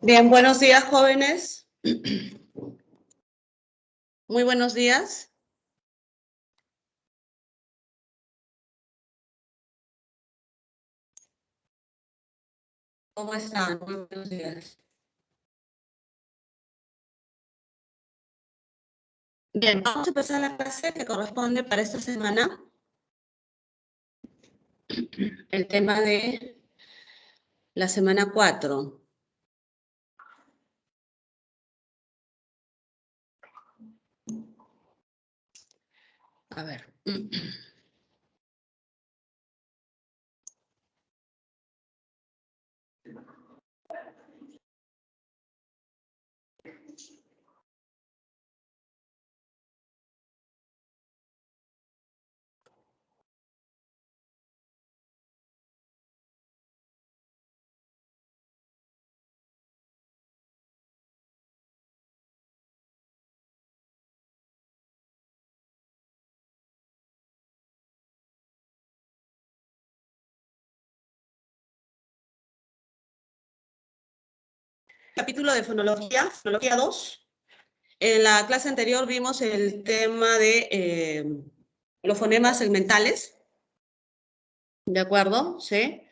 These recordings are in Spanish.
Bien, buenos días, jóvenes. Muy buenos días. ¿Cómo están? Muy buenos días. Bien, vamos a empezar la clase que corresponde para esta semana. El tema de la semana 4. A ver. Capítulo de fonología, fonología 2. En la clase anterior vimos el tema de los fonemas segmentales. ¿De acuerdo? Sí.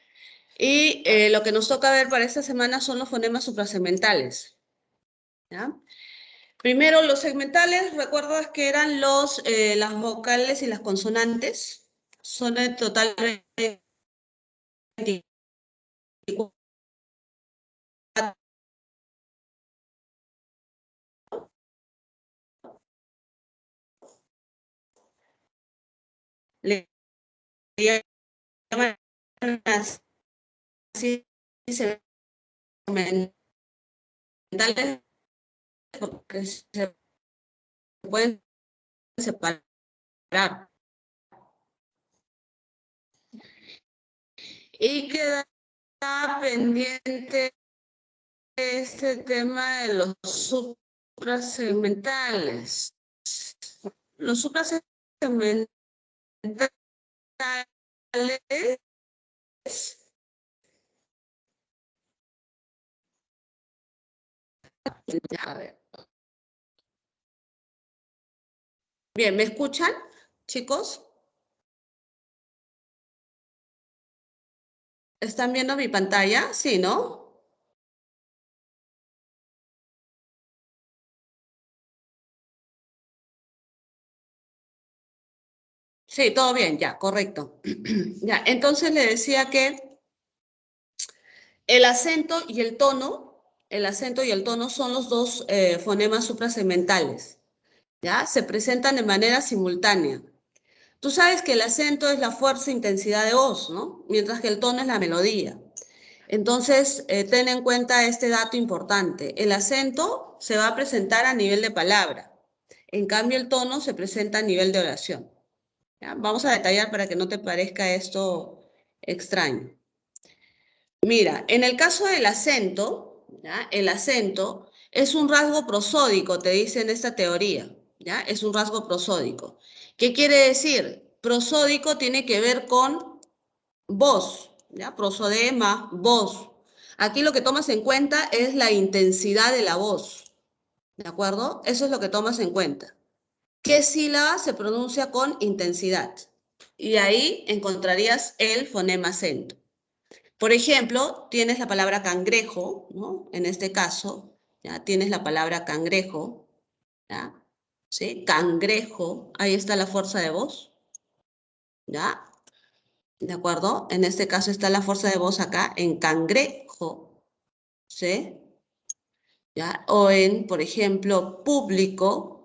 Y lo que nos toca ver para esta semana son los fonemas suprasegmentales. ¿Ya? Primero, los segmentales, ¿recuerdas que eran las vocales y las consonantes? Son en total 24. Le llaman así segmentales porque se pueden separar. Y queda pendiente este tema de los suprasegmentales. Los suprasegmentales a ver. Bien, ¿me escuchan, chicos? ¿Están viendo mi pantalla? Sí, ¿no? Sí, todo bien, ya, correcto. Ya, entonces le decía que el acento y el tono son los dos fonemas suprasegmentales, ¿ya? Se presentan de manera simultánea. Tú sabes que el acento es la fuerza e intensidad de voz, ¿no? Mientras que el tono es la melodía. Entonces, ten en cuenta este dato importante. El acento se va a presentar a nivel de palabra. En cambio, el tono se presenta a nivel de oración. ¿Ya? Vamos a detallar para que no te parezca esto extraño. Mira, en el caso del acento, ¿ya? El acento es un rasgo prosódico, te dice en esta teoría, ¿ya? Es un rasgo prosódico. ¿Qué quiere decir? Prosódico tiene que ver con voz, ¿ya? Prosodema, voz. Aquí lo que tomas en cuenta es la intensidad de la voz, ¿de acuerdo? Eso es lo que tomas en cuenta. ¿Qué sílaba se pronuncia con intensidad? Y ahí encontrarías el fonema acento. Por ejemplo, tienes la palabra cangrejo, ¿no? En este caso, ¿ya? Tienes la palabra cangrejo, ¿ya? ¿Sí? Cangrejo, ahí está la fuerza de voz, ¿ya? ¿De acuerdo? En este caso está la fuerza de voz acá en cangrejo, ¿sí? ¿Ya? O en, por ejemplo, público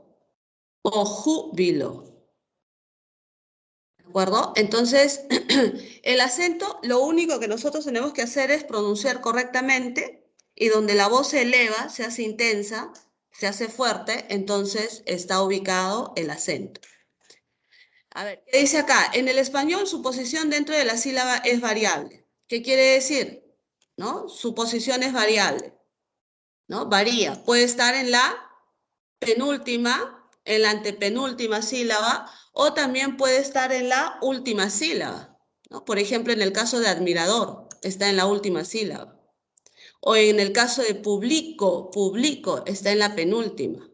o júbilo. ¿De acuerdo? Entonces, el acento, lo único que nosotros tenemos que hacer es pronunciar correctamente y donde la voz se eleva, se hace intensa, se hace fuerte, entonces está ubicado el acento. A ver, ¿qué dice acá? En el español su posición dentro de la sílaba es variable. ¿Qué quiere decir? ¿No? Su posición es variable, ¿no? Varía. Puede estar en la penúltima, en la antepenúltima sílaba, o también puede estar en la última sílaba, ¿no? Por ejemplo, en el caso de admirador, está en la última sílaba. O en el caso de publico, publico está en la penúltima.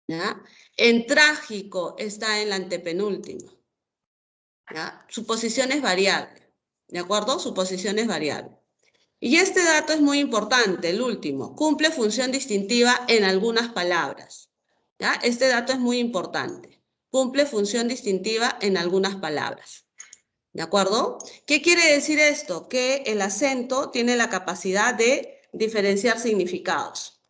¿Ya? En trágico está en la antepenúltima. ¿Ya? Su posición es variable. ¿De acuerdo? Su posición es variable. Y este dato es muy importante, el último. Cumple función distintiva en algunas palabras. ¿Ya? Este dato es muy importante. Cumple función distintiva en algunas palabras. ¿De acuerdo? ¿Qué quiere decir esto? Que el acento tiene la capacidad de diferenciar significados.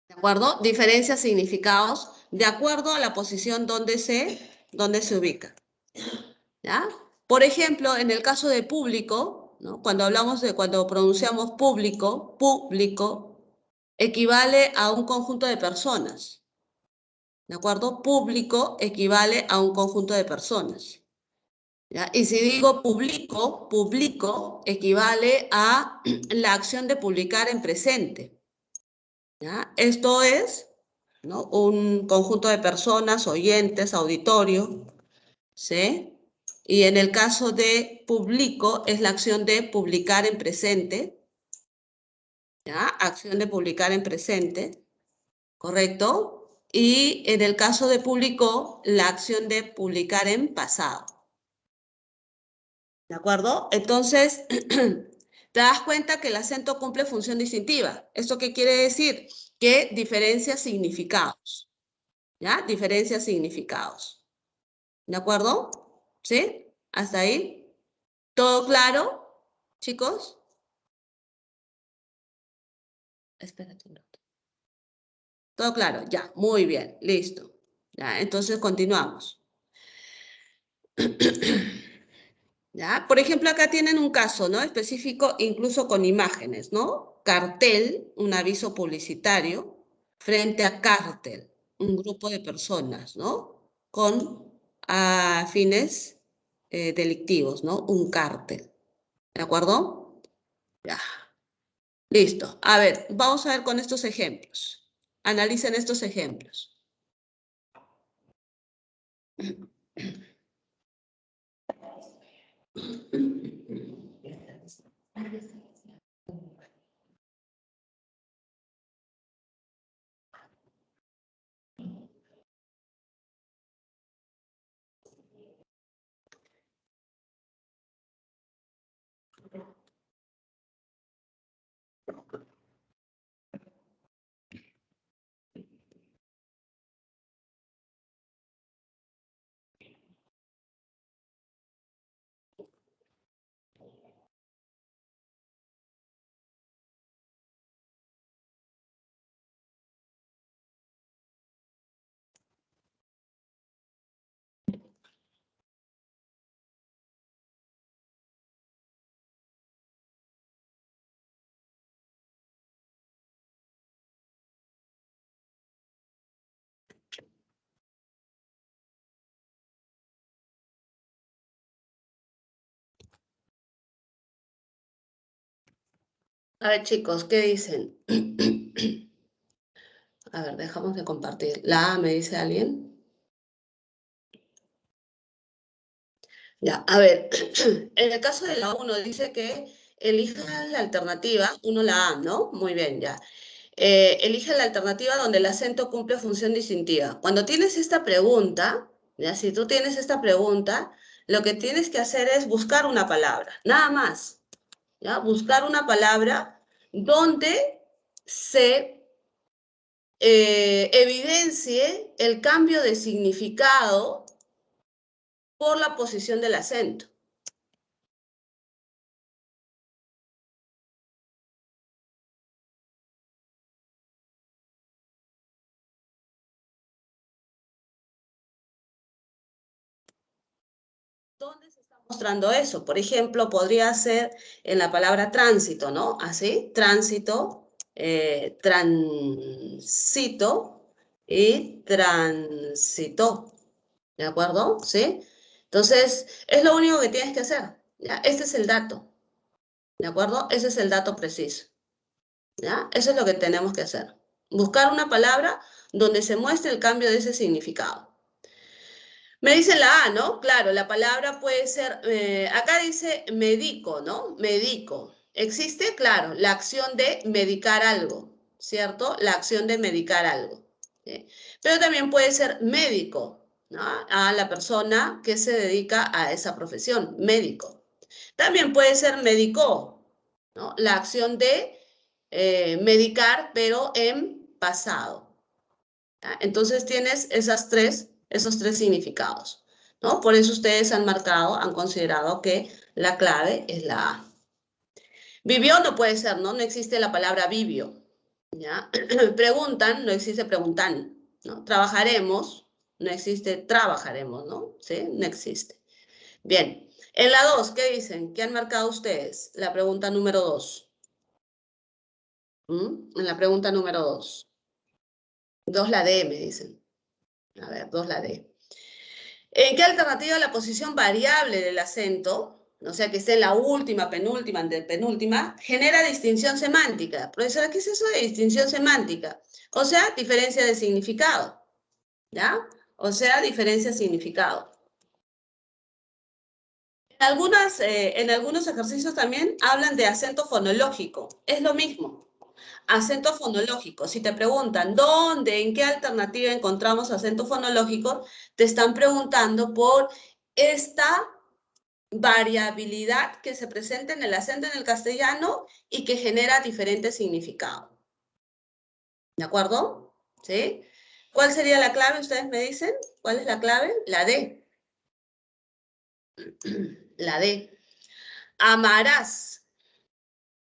¿De acuerdo? Diferencia significados de acuerdo a la posición donde se ubica. ¿Ya? Por ejemplo, en el caso de público, ¿no? Cuando pronunciamos público, público, equivale a un conjunto de personas. ¿De acuerdo? Público equivale a un conjunto de personas. ¿Ya? Y si digo publico, publico equivale a la acción de publicar en presente. ¿Ya? Esto es, ¿no? Un conjunto de personas, oyentes, auditorio, ¿sí? Y en el caso de publico es la acción de publicar en presente, ¿ya? Acción de publicar en presente, ¿correcto? Y en el caso de publicó, la acción de publicar en pasado. ¿De acuerdo? Entonces, te das cuenta que el acento cumple función distintiva. ¿Esto qué quiere decir? Que diferencia significados. ¿Ya? Diferencia significados. ¿De acuerdo? ¿Sí? ¿Hasta ahí? ¿Todo claro, chicos? Espérate un rato. ¿Todo claro? Ya, muy bien, listo. Ya, entonces continuamos. ¿Ya? Por ejemplo, acá tienen un caso, ¿no? Específico, incluso con imágenes, ¿no? Cartel, un aviso publicitario, frente a cártel, un grupo de personas, ¿no? Con fines delictivos, ¿no? Un cártel, ¿de acuerdo? Ya, listo. A ver, vamos a ver con estos ejemplos. Analicen estos ejemplos. A ver, chicos, ¿qué dicen? A ver, dejamos de compartir. ¿La A me dice alguien? Ya, a ver, en el caso de la 1 dice que elija la alternativa, uno la A, ¿no? Muy bien, ya. Elige la alternativa donde el acento cumple función distintiva. Cuando tienes esta pregunta, ya, si tú tienes esta pregunta, lo que tienes que hacer es buscar una palabra, nada más, ¿ya? Buscar una palabra donde se evidencie el cambio de significado por la posición del acento. ¿Dónde se está mostrando eso? Por ejemplo, podría ser en la palabra tránsito, ¿no? Así, tránsito, transito y transitó, ¿de acuerdo? ¿Sí? Entonces, es lo único que tienes que hacer, ¿ya? Este es el dato, ¿de acuerdo? Ese es el dato preciso, ¿ya? Eso es lo que tenemos que hacer. Buscar una palabra donde se muestre el cambio de ese significado. Me dicen la A, ¿no? Claro, la palabra puede ser, acá dice medico, ¿no? Medico. ¿Existe? Claro, la acción de medicar algo, ¿cierto? La acción de medicar algo. ¿Sí? Pero también puede ser médico, ¿no? A la persona que se dedica a esa profesión, médico. También puede ser médico, ¿no? La acción de medicar, pero en pasado. ¿Ya? Entonces tienes esos tres significados, ¿no? Por eso ustedes han marcado, han considerado que la clave es la A. Vivió no puede ser, ¿no? No existe la palabra vivio, ¿ya? Preguntan, no existe preguntan, ¿no? Trabajaremos, no existe trabajaremos, ¿no? ¿Sí? No existe. Bien. En la 2, ¿qué dicen? ¿Qué han marcado ustedes? La pregunta número 2. En la pregunta número 2. 2 la D, me dicen. A ver, 2 la D. ¿En qué alternativa la posición variable del acento, o sea que esté en la última, penúltima, antepenúltima, genera distinción semántica? Profesora, ¿qué es eso de distinción semántica? O sea, diferencia de significado, ¿ya? O sea, diferencia de significado. En algunos ejercicios también hablan de acento fonológico. Es lo mismo. Acento fonológico. Si te preguntan dónde, en qué alternativa encontramos acento fonológico, te están preguntando por esta variabilidad que se presenta en el acento en el castellano y que genera diferentes significados. ¿De acuerdo? ¿Sí? ¿Cuál sería la clave? Ustedes me dicen. ¿Cuál es la clave? La D. La D. Amarás,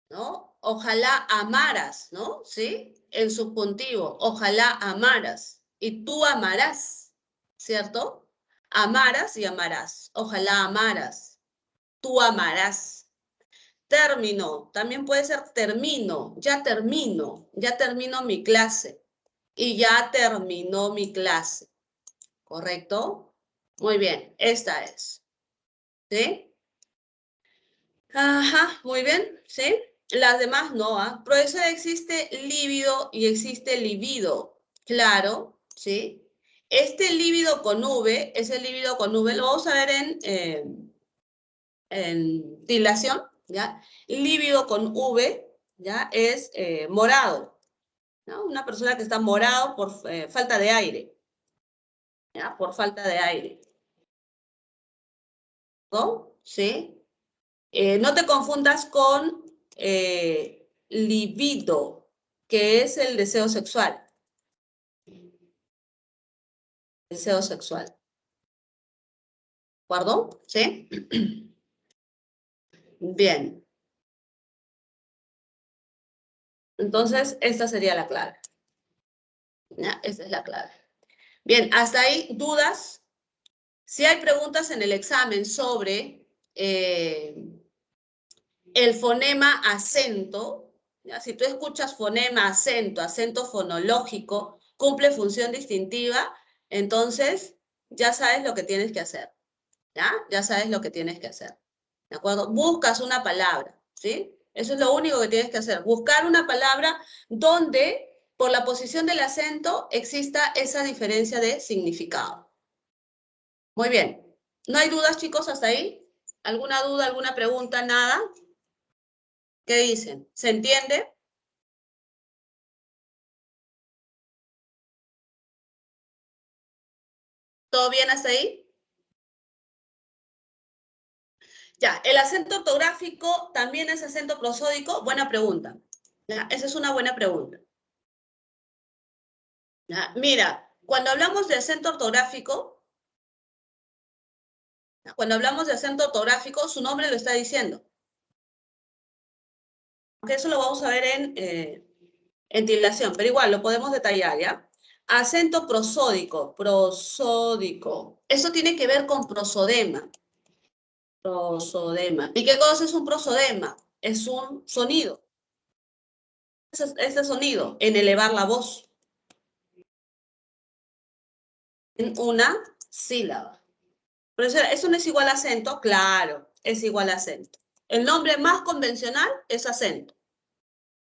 ¿no? Ojalá amaras, ¿no? ¿Sí? En subjuntivo, ojalá amaras. Y tú amarás, ¿cierto? Amaras y amarás. Ojalá amaras. Tú amarás. Término, también puede ser termino, ya termino mi clase. Y ya terminó mi clase, ¿correcto? Muy bien, esta es. ¿Sí? Ajá, muy bien, ¿sí? Las demás no, ¿ah? Profesora, existe líbido y existe libido. Claro, ¿sí? Este líbido con V, ese líbido con V, lo vamos a ver en dilación, ¿ya? Líbido con V, ¿ya? Es morado, ¿no? Una persona que está morado por falta de aire, ¿ya? Por falta de aire, ¿no? ¿Sí? No te confundas con libido, que es el deseo sexual. Deseo sexual. ¿De acuerdo? ¿Sí? Bien. Entonces, esta sería la clave. ¿Ya? Esta es la clave. Bien, hasta ahí, ¿dudas? Si hay preguntas en el examen sobre el fonema acento, ¿ya? Si tú escuchas fonema acento, acento fonológico, cumple función distintiva, entonces ya sabes lo que tienes que hacer, ¿ya? Ya sabes lo que tienes que hacer, ¿de acuerdo? Buscas una palabra, ¿sí? Eso es lo único que tienes que hacer, buscar una palabra donde por la posición del acento exista esa diferencia de significado. Muy bien. ¿No hay dudas, chicos, hasta ahí? ¿Alguna duda, alguna pregunta, nada? ¿Qué dicen? ¿Se entiende? ¿Todo bien hasta ahí? Ya, ¿el acento ortográfico también es acento prosódico? Buena pregunta. Ya, esa es una buena pregunta. Ya, mira, cuando hablamos de acento ortográfico, su nombre lo está diciendo. Aunque eso lo vamos a ver en tildación, pero igual lo podemos detallar, ¿ya? Acento prosódico, prosódico. Eso tiene que ver con prosodema. Prosodema. ¿Y qué cosa es un prosodema? Es un sonido. Ese sonido en elevar la voz en una sílaba. Profesora, ¿eso no es igual a acento? Claro, es igual a acento. El nombre más convencional es acento.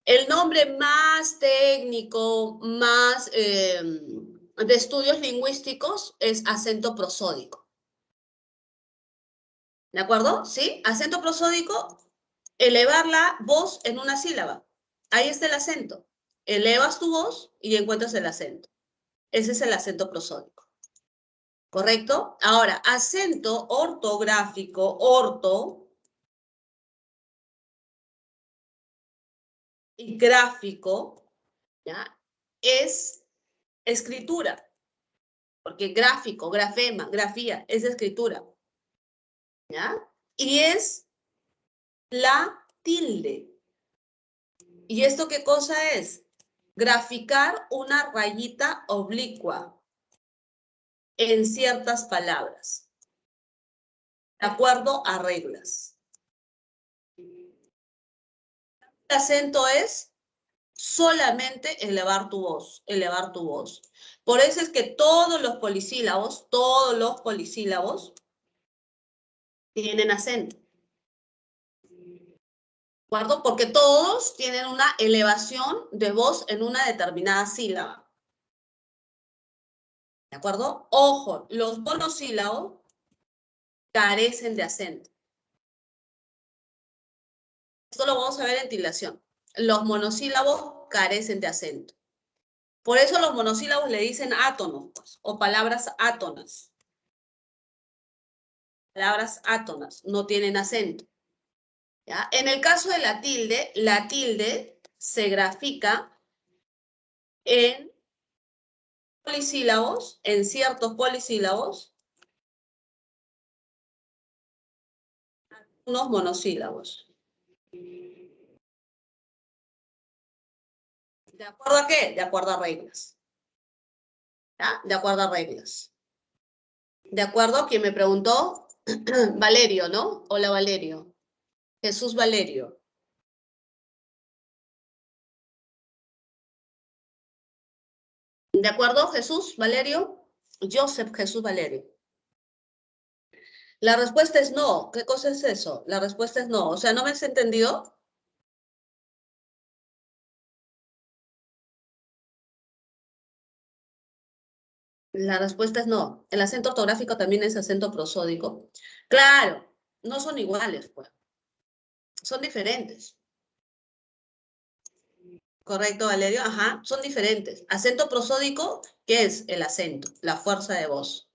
El nombre más técnico, más de estudios lingüísticos es acento prosódico. ¿De acuerdo? ¿Sí? Acento prosódico, elevar la voz en una sílaba. Ahí está el acento. Elevas tu voz y encuentras el acento. Ese es el acento prosódico. ¿Correcto? Ahora, acento ortográfico, orto, y gráfico, ¿ya? Es escritura, porque gráfico, grafema, grafía, es escritura, ¿ya? Y es la tilde. ¿Y esto qué cosa es? Graficar una rayita oblicua en ciertas palabras, de acuerdo a reglas. El acento es solamente elevar tu voz, elevar tu voz. Por eso es que todos los polisílabos tienen acento. ¿De acuerdo? Porque todos tienen una elevación de voz en una determinada sílaba. ¿De acuerdo? Ojo, los monosílabos carecen de acento. Esto lo vamos a ver en tildación. Los monosílabos carecen de acento. Por eso los monosílabos le dicen átonos, pues, o palabras átonas. Palabras átonas, no tienen acento. ¿Ya? En el caso de la tilde se grafica en polisílabos, en ciertos polisílabos, unos monosílabos. ¿De acuerdo a qué? De acuerdo a reglas. ¿Ya? De acuerdo a reglas. ¿De acuerdo? Quien me preguntó, Valerio, ¿no? Hola, Valerio. Jesús Valerio. ¿De acuerdo, Jesús Valerio? Joseph Jesús Valerio. La respuesta es no. ¿Qué cosa es eso? La respuesta es no. O sea, ¿no me has entendido? La respuesta es no. El acento ortográfico también es acento prosódico. Claro, no son iguales, pues. Son diferentes. ¿Correcto, Valerio? Ajá, son diferentes. Acento prosódico, ¿qué es el acento? La fuerza de voz.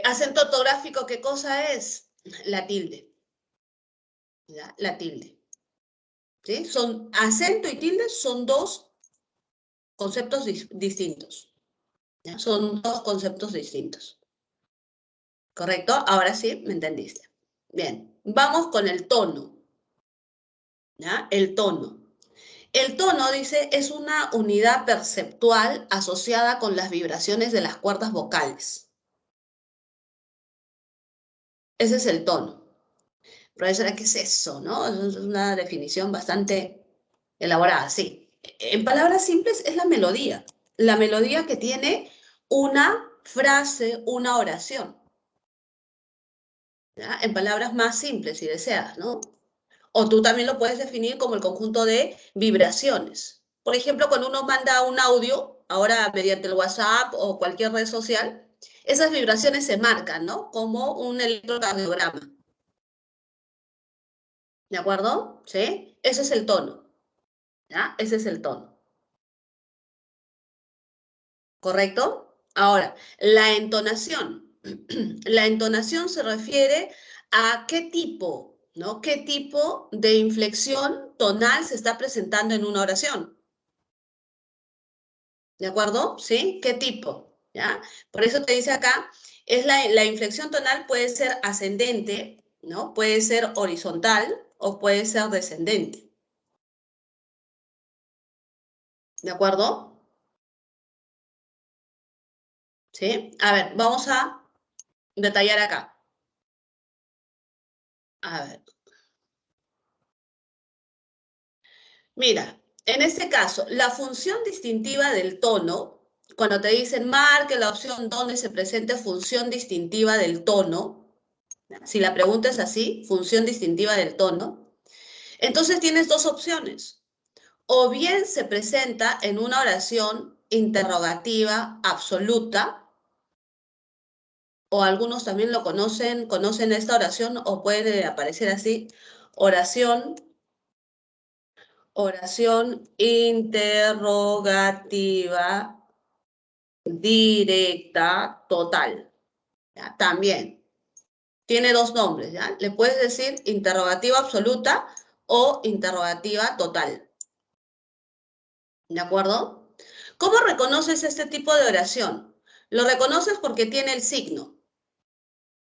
Acento ortográfico, ¿qué cosa es? La tilde. ¿Ya? La tilde. ¿Sí? Son, acento y tilde son dos conceptos distintos. ¿Ya? Son dos conceptos distintos. ¿Correcto? Ahora sí, me entendiste. Bien, vamos con el tono. ¿Ya? El tono. El tono, dice, es una unidad perceptual asociada con las vibraciones de las cuerdas vocales. Ese es el tono. Profesora, ¿qué es eso? ¿No? Es una definición bastante elaborada, sí. En palabras simples, es la melodía. La melodía que tiene una frase, una oración. ¿Ya? En palabras más simples, si deseas, ¿no? O tú también lo puedes definir como el conjunto de vibraciones. Por ejemplo, cuando uno manda un audio, ahora mediante el WhatsApp o cualquier red social, esas vibraciones se marcan, ¿no? Como un electrocardiograma. ¿De acuerdo? ¿Sí? Ese es el tono. ¿Ya? Ese es el tono. ¿Correcto? Ahora, la entonación. La entonación se refiere a qué tipo, ¿no? ¿Qué tipo de inflexión tonal se está presentando en una oración? ¿De acuerdo? ¿Sí? ¿Qué tipo? ¿Ya? Por eso te dice acá, es la inflexión tonal puede ser ascendente, ¿no? Puede ser horizontal o puede ser descendente. ¿De acuerdo? ¿Sí? A ver, vamos a detallar acá. A ver. Mira, en este caso, la función distintiva del tono, cuando te dicen marque la opción donde se presente función distintiva del tono, si la pregunta es así, función distintiva del tono, entonces tienes dos opciones. O bien se presenta en una oración interrogativa absoluta, o algunos también lo conocen esta oración, o puede aparecer así, oración interrogativa directa total. ¿Ya? También tiene dos nombres, ¿ya? Le puedes decir interrogativa absoluta o interrogativa total. ¿De acuerdo? ¿Cómo reconoces este tipo de oración? Lo reconoces porque tiene el signo.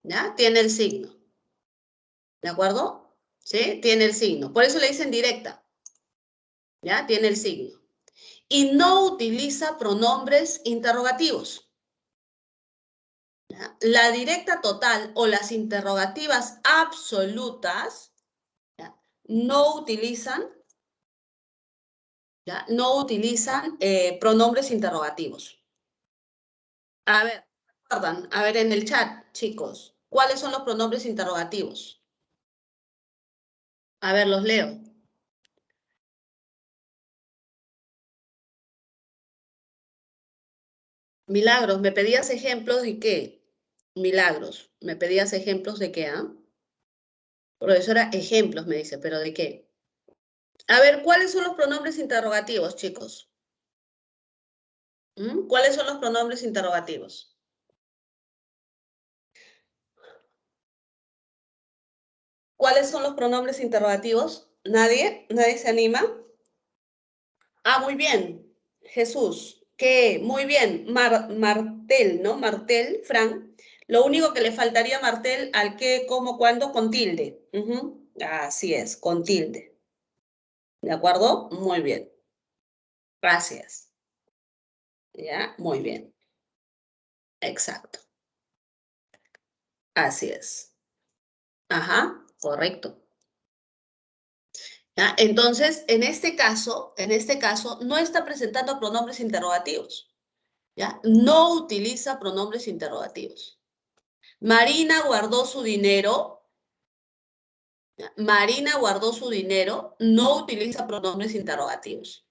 ¿Ya? Tiene el signo. ¿De acuerdo? ¿Sí? Tiene el signo. Por eso le dicen directa. ¿Ya? Tiene el signo. Y no utiliza pronombres interrogativos. ¿Ya? La directa total o las interrogativas absolutas, ¿ya? No utilizan, ¿ya? No utilizan pronombres interrogativos. A ver, recuerdan, a ver en el chat, chicos, ¿cuáles son los pronombres interrogativos? A ver, los leo. Milagros, ¿me pedías ejemplos de qué? Milagros, ¿me pedías ejemplos de qué, ah? Profesora, ejemplos, me dice, ¿pero de qué? A ver, ¿cuáles son los pronombres interrogativos, chicos? ¿Cuáles son los pronombres interrogativos? ¿Cuáles son los pronombres interrogativos? ¿Nadie? ¿Nadie se anima? Ah, muy bien. Jesús, ¿qué? Muy bien. Martel, ¿no? Martel, Fran. Lo único que le faltaría a Martel al qué, cómo, cuándo, con tilde. Así es, con tilde. ¿De acuerdo? Muy bien. Gracias. Ya, muy bien. Exacto. Así es. Ajá, correcto. ¿Ya? Entonces, en este caso, no está presentando pronombres interrogativos. ¿Ya? No utiliza pronombres interrogativos. Marina guardó su dinero. ¿Ya? Marina guardó su dinero. No utiliza pronombres interrogativos.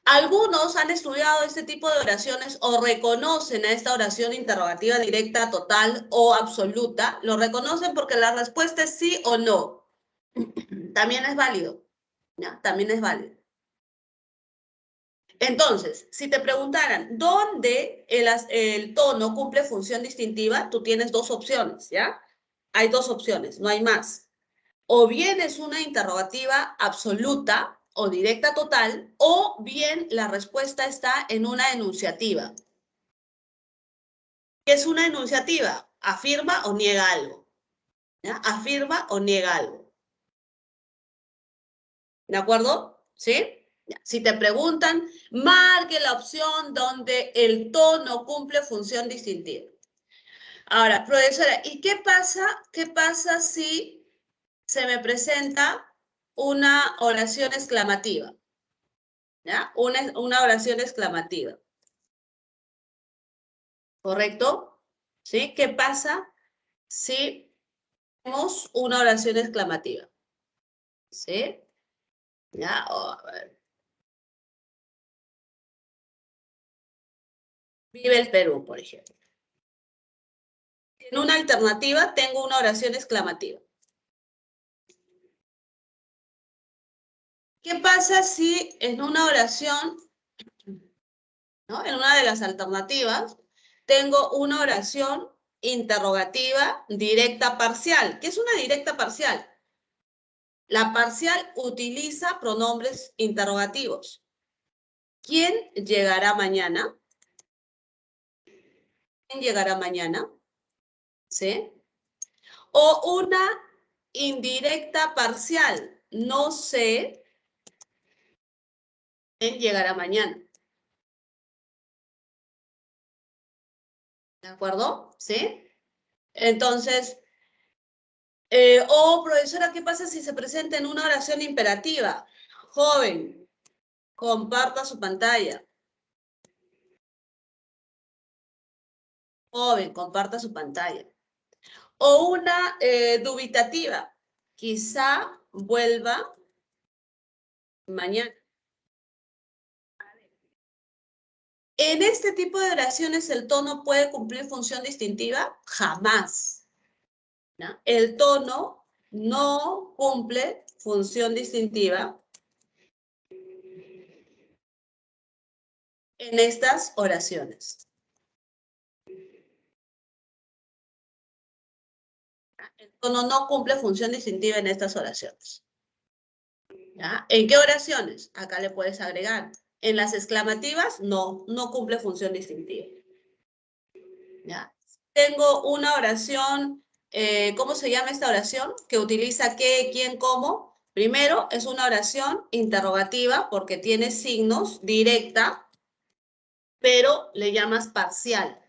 Algunos han estudiado este tipo de oraciones o reconocen a esta oración interrogativa directa, total o absoluta. Lo reconocen porque la respuesta es sí o no. También es válido. ¿Ya? También es válido. Entonces, si te preguntaran dónde el tono cumple función distintiva, tú tienes dos opciones, ¿ya? Hay dos opciones, no hay más. O bien es una interrogativa absoluta o directa total, o bien la respuesta está en una enunciativa. ¿Qué es una enunciativa? Afirma o niega algo. ¿Ya? Afirma o niega algo. ¿De acuerdo? ¿Sí? Si te preguntan, marque la opción donde el tono cumple función distintiva. Ahora, profesora, ¿y qué pasa? ¿Qué pasa si se me presenta una oración exclamativa? ¿Ya? Una oración exclamativa. ¿Correcto? ¿Sí? ¿Qué pasa si tenemos una oración exclamativa? ¿Sí? ¿Ya? Oh, a ver. Vive el Perú, por ejemplo. En una alternativa tengo una oración exclamativa. ¿Qué pasa si en una oración, ¿no? En una de las alternativas, tengo una oración interrogativa directa parcial? ¿Qué es una directa parcial? La parcial utiliza pronombres interrogativos. ¿Quién llegará mañana? ¿Quién llegará mañana? ¿Sí? O una indirecta parcial. No sé quién llegará mañana. ¿De acuerdo? ¿Sí? Entonces, profesora, ¿qué pasa si se presenta en una oración imperativa? Joven, comparta su pantalla. Joven, comparta su pantalla. O una dubitativa. Quizá vuelva mañana. ¿En este tipo de oraciones el tono puede cumplir función distintiva? Jamás. ¿Ya? El tono no cumple función distintiva en estas oraciones. El tono no cumple función distintiva en estas oraciones. ¿Ya? ¿En qué oraciones? Acá le puedes agregar. En las exclamativas, no cumple función distintiva. ¿Ya? Tengo una oración, ¿cómo se llama esta oración? Que utiliza qué, quién, cómo. Primero, es una oración interrogativa porque tiene signos, directa, pero le llamas parcial.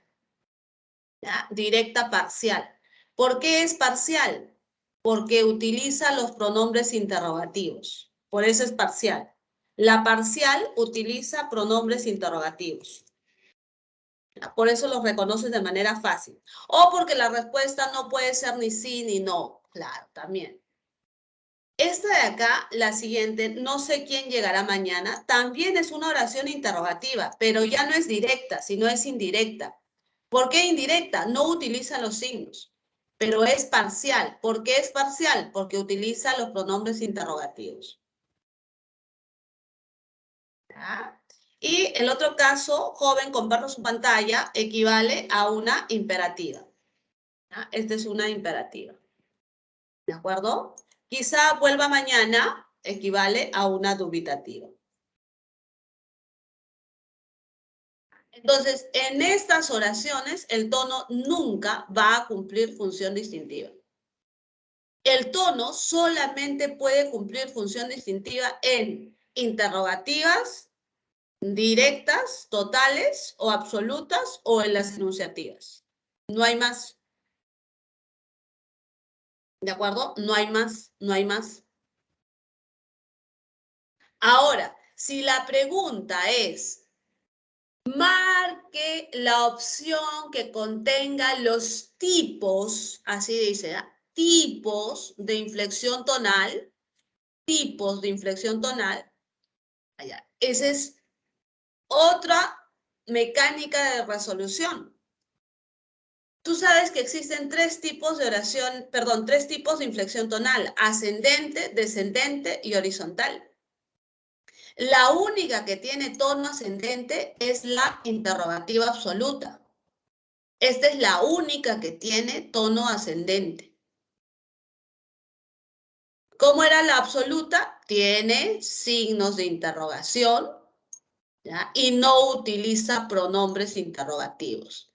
¿Ya? Directa parcial. ¿Por qué es parcial? Porque utiliza los pronombres interrogativos. Por eso es parcial. La parcial utiliza pronombres interrogativos. Por eso los reconoces de manera fácil. O porque la respuesta no puede ser ni sí ni no. Claro, también. Esta de acá, la siguiente, no sé quién llegará mañana, también es una oración interrogativa, pero ya no es directa, sino es indirecta. ¿Por qué indirecta? No utiliza los signos, pero es parcial. ¿Por qué es parcial? Porque utiliza los pronombres interrogativos. ¿Ya? Y el otro caso, joven, comparto su pantalla, equivale a una imperativa. ¿Ya? Esta es una imperativa. ¿De acuerdo? Quizá vuelva mañana, equivale a una dubitativa. Entonces, en estas oraciones, el tono nunca va a cumplir función distintiva. El tono solamente puede cumplir función distintiva en interrogativas, directas, totales o absolutas o en las enunciativas. No hay más. ¿De acuerdo? No hay más, no hay más. Ahora, si la pregunta es, marque la opción que contenga los tipos, así dice, ¿eh? Tipos de inflexión tonal, allá. Esa es otra mecánica de resolución. Tú sabes que existen tres tipos de oración, perdón, tres tipos de inflexión tonal, ascendente, descendente y horizontal. La única que tiene tono ascendente es la interrogativa absoluta. Esta es la única que tiene tono ascendente. ¿Cómo era la absoluta? Tiene signos de interrogación, ¿ya? Y no utiliza pronombres interrogativos.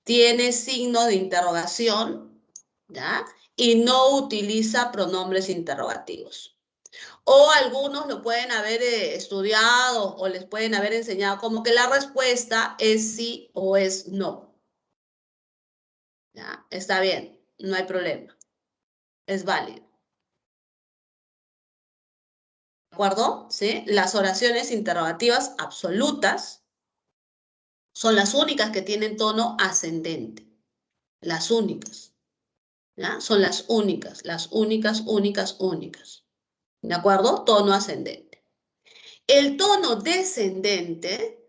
Tiene signo de interrogación, ¿ya? Y no utiliza pronombres interrogativos. O algunos lo pueden haber estudiado o les pueden haber enseñado como que la respuesta es sí o es no. ¿Ya? Está bien, no hay problema. Es válido. ¿De acuerdo? ¿Sí? Las oraciones interrogativas absolutas son las únicas que tienen tono ascendente. Las únicas. ¿Ya? Son las únicas, únicas. ¿De acuerdo? Tono ascendente. El tono descendente,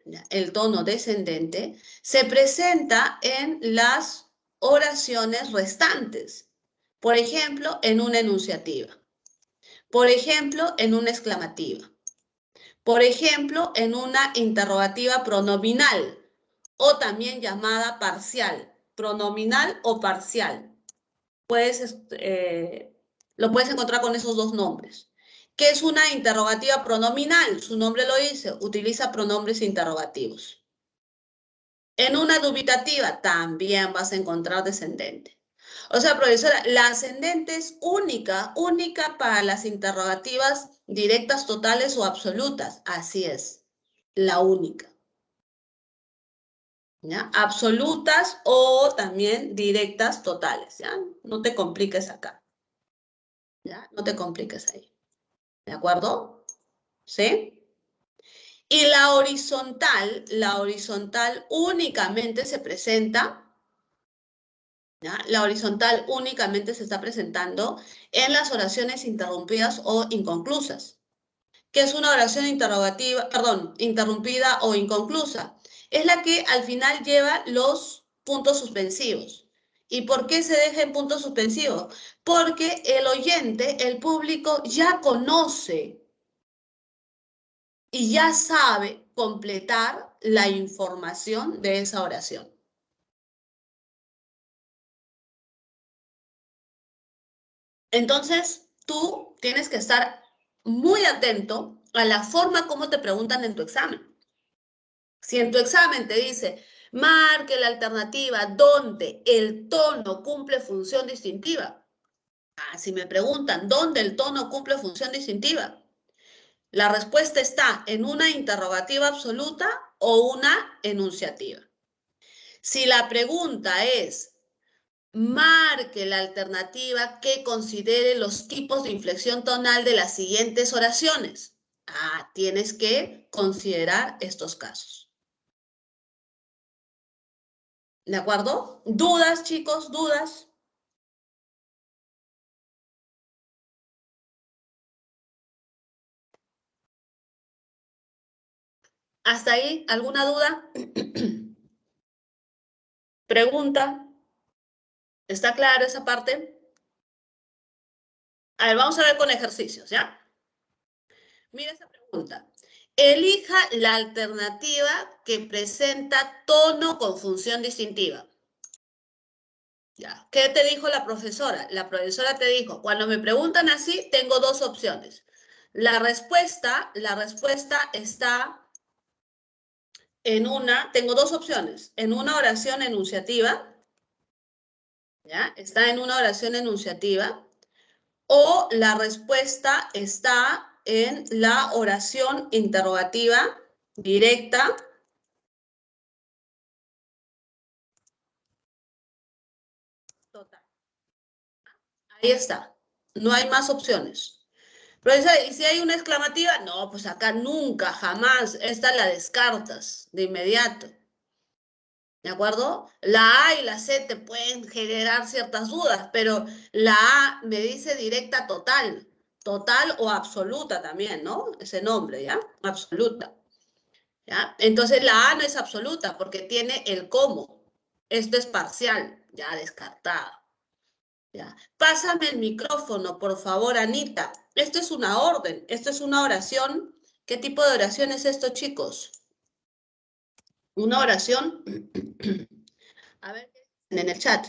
se presenta en las oraciones restantes. Por ejemplo, en una enunciativa. Por ejemplo, en una exclamativa. Por ejemplo, en una interrogativa pronominal o también llamada parcial, pronominal o parcial. Lo puedes encontrar con esos dos nombres. ¿Qué es una interrogativa pronominal? Su nombre lo dice, utiliza pronombres interrogativos. En una dubitativa también vas a encontrar descendente. O sea, profesora, la ascendente es única para las interrogativas directas, totales o absolutas. Así es, la única. ¿Ya? Absolutas o también directas, totales. ¿Ya? No te compliques acá. ¿Ya? No te compliques ahí. ¿De acuerdo? ¿Sí? Y la horizontal únicamente se presenta, ¿ya? La horizontal únicamente se está presentando en las oraciones interrumpidas o inconclusas. ¿Qué es una oración interrogativa, perdón, interrumpida o inconclusa? es la que al final lleva los puntos suspensivos. ¿Y por qué se deja en puntos suspensivos? Porque el oyente, el público, ya conoce y ya sabe completar la información de esa oración. Entonces, tú tienes que estar muy atento a la forma como te preguntan en tu examen. Si en tu examen te dice, marque la alternativa donde el tono cumple función distintiva. Si me preguntan dónde el tono cumple función distintiva, la respuesta está en una interrogativa absoluta o una enunciativa. Si la pregunta es, marque la alternativa que considere los tipos de inflexión tonal de las siguientes oraciones. Tienes que considerar estos casos. ¿De acuerdo? ¿Dudas, chicos? ¿Dudas? ¿Hasta ahí? ¿Alguna duda? ¿Pregunta? ¿Está clara esa parte? A ver, vamos a ver con ejercicios, ¿ya? Mira esa pregunta. Elija la alternativa que presenta tono con función distintiva. ¿Ya? ¿Qué te dijo la profesora? La profesora te dijo, cuando me preguntan así, tengo dos opciones. La respuesta está tengo dos opciones. En una oración enunciativa, ¿ya? Está en una oración enunciativa, o la respuesta está en la oración interrogativa directa. Total. Ahí está. No hay más opciones. Profesora, ¿y si hay una exclamativa? No, pues acá nunca, jamás. Esta la descartas de inmediato. ¿De acuerdo? La A y la C te pueden generar ciertas dudas, pero la A me dice directa total. Total o absoluta también, ¿no? Ese nombre, ¿ya? Absoluta. ¿Ya? Entonces la A no es absoluta porque tiene el cómo. Esto es parcial, ya descartado. ¿Ya? Pásame el micrófono, por favor, Anita. Esto es una orden, esto es una oración. ¿Qué tipo de oración es esto, chicos? Una oración. A ver, en el chat.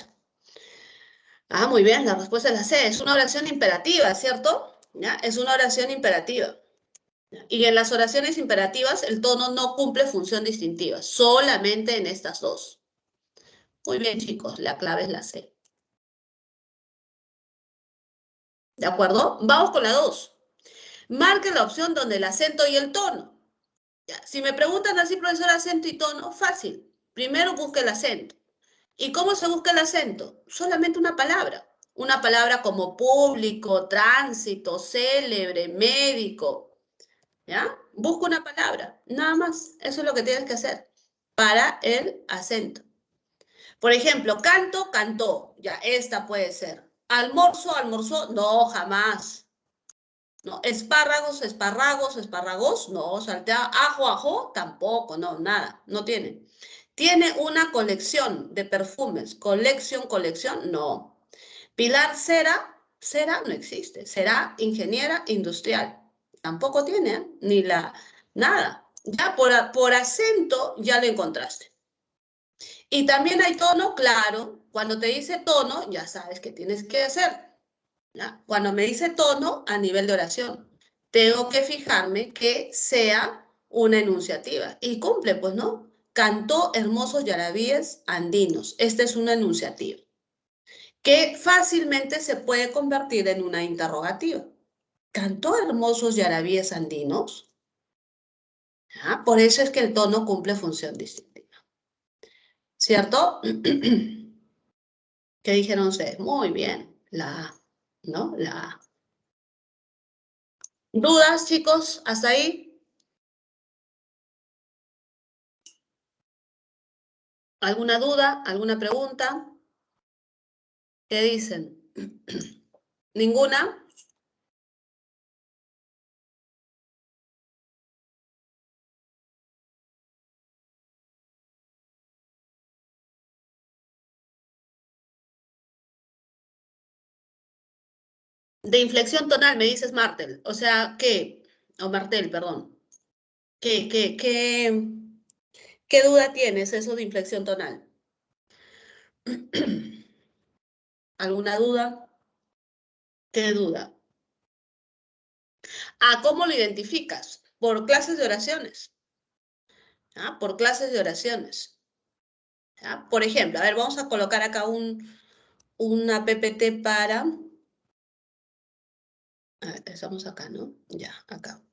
Muy bien, la respuesta es la C. Es una oración imperativa, ¿cierto? ¿Ya? Es una oración imperativa. Y en las oraciones imperativas el tono no cumple función distintiva, solamente en estas dos. Muy bien, chicos, la clave es la C. ¿De acuerdo? Vamos con la 2. Marque la opción donde el acento y el tono. Ya. Si me preguntan así, profesor, acento y tono, fácil. Primero busque el acento. ¿Y cómo se busca el acento? Solamente una palabra. Una palabra como público, tránsito, célebre, médico. ¿Ya? Busca una palabra. Nada más. Eso es lo que tienes que hacer para el acento. Por ejemplo, canto, cantó. Ya, esta puede ser. Almuerzo, almorzó. No, jamás. No, espárragos, espárragos, espárragos. No, saltea. Ajo, ajo. Tampoco, no, nada. No tiene. ¿Tiene una colección de perfumes? ¿Colección, colección? No. Pilar Cera, Cera no existe. Será ingeniera industrial. Tampoco tiene, ¿eh? Ni la, nada. Ya por acento ya lo encontraste. Y también hay tono, claro. Cuando te dice tono, ya sabes qué tienes que hacer. ¿Ya? Cuando me dice tono a nivel de oración, tengo que fijarme que sea una enunciativa. Y cumple, pues, ¿no? Cantó hermosos yarabíes andinos. Esta es una enunciativa que fácilmente se puede convertir en una interrogativa. ¿Cantó hermosos yarabíes andinos? Por eso es que el tono cumple función distintiva. ¿Cierto? ¿Qué dijeron ustedes? Muy bien, la A, ¿no? La A. ¿Dudas, chicos? ¿Hasta ahí? ¿Alguna duda? ¿Alguna pregunta? ¿Qué dicen? ¿Ninguna? De inflexión tonal, me dices Martel. O sea, ¿qué? O Martel, perdón. ¿Qué duda tienes eso de inflexión tonal? ¿Alguna duda? ¿Qué duda? Ah, ¿cómo lo identificas? Por clases de oraciones. ¿Ah? Por clases de oraciones. ¿Ah? Por ejemplo, a ver, vamos a colocar acá una PPT para... A ver, estamos acá, ¿no? Ya, acá.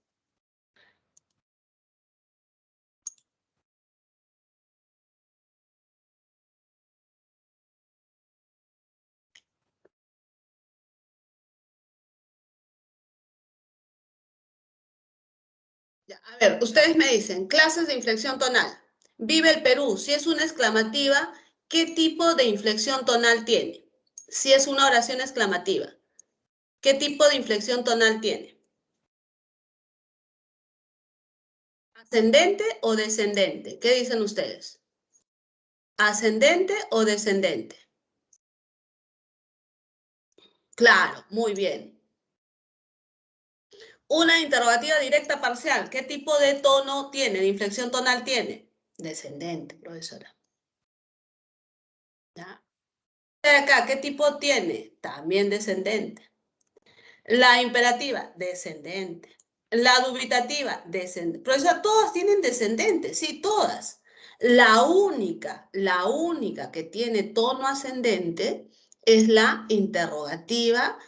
Ya, a ver, ustedes me dicen, clases de inflexión tonal. Vive el Perú. Si es una exclamativa, ¿qué tipo de inflexión tonal tiene? Si es una oración exclamativa, ¿qué tipo de inflexión tonal tiene? ¿Ascendente o descendente? ¿Qué dicen ustedes? ¿Ascendente o descendente? Claro, muy bien. Una interrogativa directa parcial, ¿qué tipo de tono tiene, de inflexión tonal tiene? Descendente, profesora. ¿Ya? De acá, ¿qué tipo tiene? También descendente. La imperativa, descendente. La dubitativa, descendente. Profesora, todas tienen descendente, sí, todas. La única que tiene tono ascendente es la interrogativa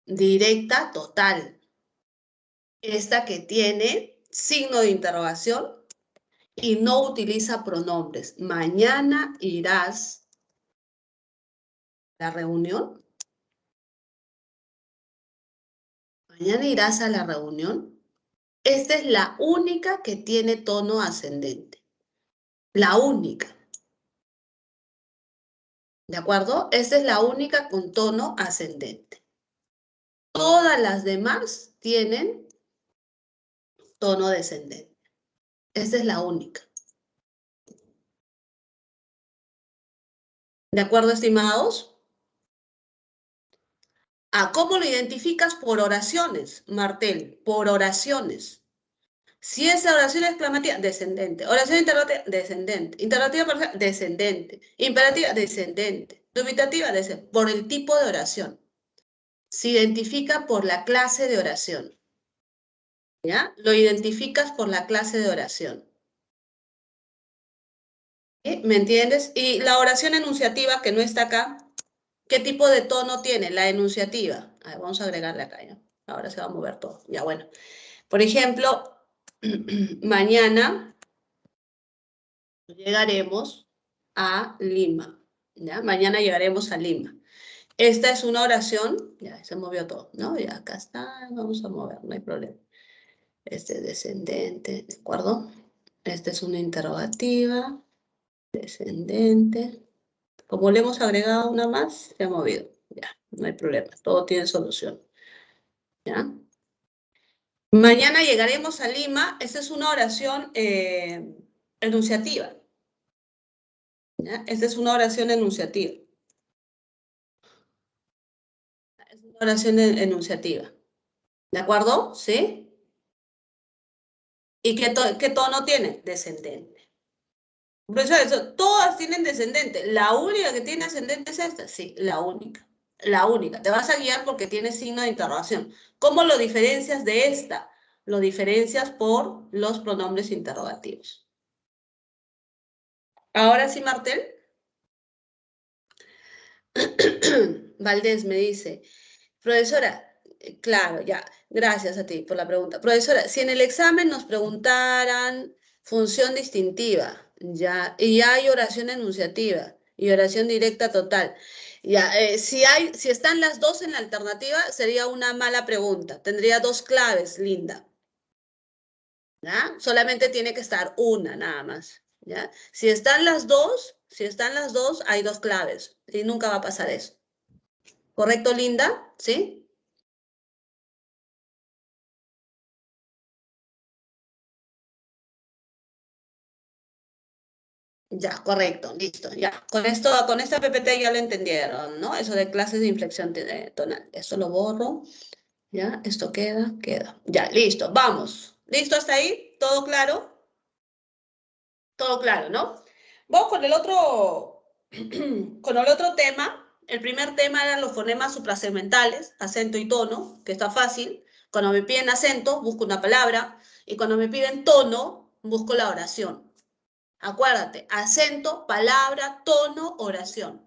directa total. Esta que tiene signo de interrogación y no utiliza pronombres. Mañana irás a la reunión. Mañana irás a la reunión. Esta es la única que tiene tono ascendente. La única. ¿De acuerdo? Esta es la única con tono ascendente. Todas las demás tienen tono descendente. Esta es la única. ¿De acuerdo, estimados? ¿Cómo lo identificas? Por oraciones, Martel, por oraciones. Si esa oración exclamativa, descendente. Oración interrogativa, descendente. Interrogativa parcial, descendente. Imperativa, descendente. Dubitativa, descendente. Por el tipo de oración. Se identifica por la clase de oración. ¿Ya? Lo identificas por la clase de oración. ¿Sí? ¿Me entiendes? Y la oración enunciativa, que no está acá, ¿qué tipo de tono tiene? La enunciativa. A ver, vamos a agregarle acá, ¿ya? Ahora se va a mover todo. Ya, bueno. Por ejemplo, mañana llegaremos a Lima, ¿ya? Mañana llegaremos a Lima. Esta es una oración, ya se movió todo, ¿no? Ya acá está, vamos a mover, no hay problema. Este es descendente, ¿de acuerdo? Esta es una interrogativa, descendente. Como le hemos agregado una más, se ha movido. Ya, no hay problema, todo tiene solución. ¿Ya? Mañana llegaremos a Lima. Esta es una oración enunciativa. ¿Ya? Esta es una oración enunciativa. Es una oración enunciativa. ¿De acuerdo? ¿Sí? ¿Y qué tono tiene? Descendente. Por eso, todas tienen descendente. La única que tiene ascendente es esta. Sí, la única. La única. Te vas a guiar porque tiene signo de interrogación. ¿Cómo lo diferencias de esta? Lo diferencias por los pronombres interrogativos. Ahora sí, Martel. Valdés me dice, profesora, claro, ya, gracias a ti por la pregunta. Profesora, si en el examen nos preguntaran función distintiva, ya, y hay oración enunciativa y oración directa total, ya, si están las dos en la alternativa, sería una mala pregunta. Tendría dos claves, Linda. ¿Ya? Solamente tiene que estar una, nada más. ¿Ya? Si están las dos, hay dos claves y nunca va a pasar eso. ¿Correcto, Linda? ¿Sí? Ya, correcto, listo, ya. Con esto, con esta PPT ya lo entendieron, ¿no? Eso de clases de inflexión tonal. Esto lo borro, ya. Esto queda, queda. Ya, listo, vamos. ¿Listo hasta ahí? ¿Todo claro? Todo claro, ¿no? Vamos con el otro tema. El primer tema eran los fonemas suprasegmentales, acento y tono, que está fácil. Cuando me piden acento, busco una palabra. Y cuando me piden tono, busco la oración. Acuérdate, acento, palabra, tono, oración.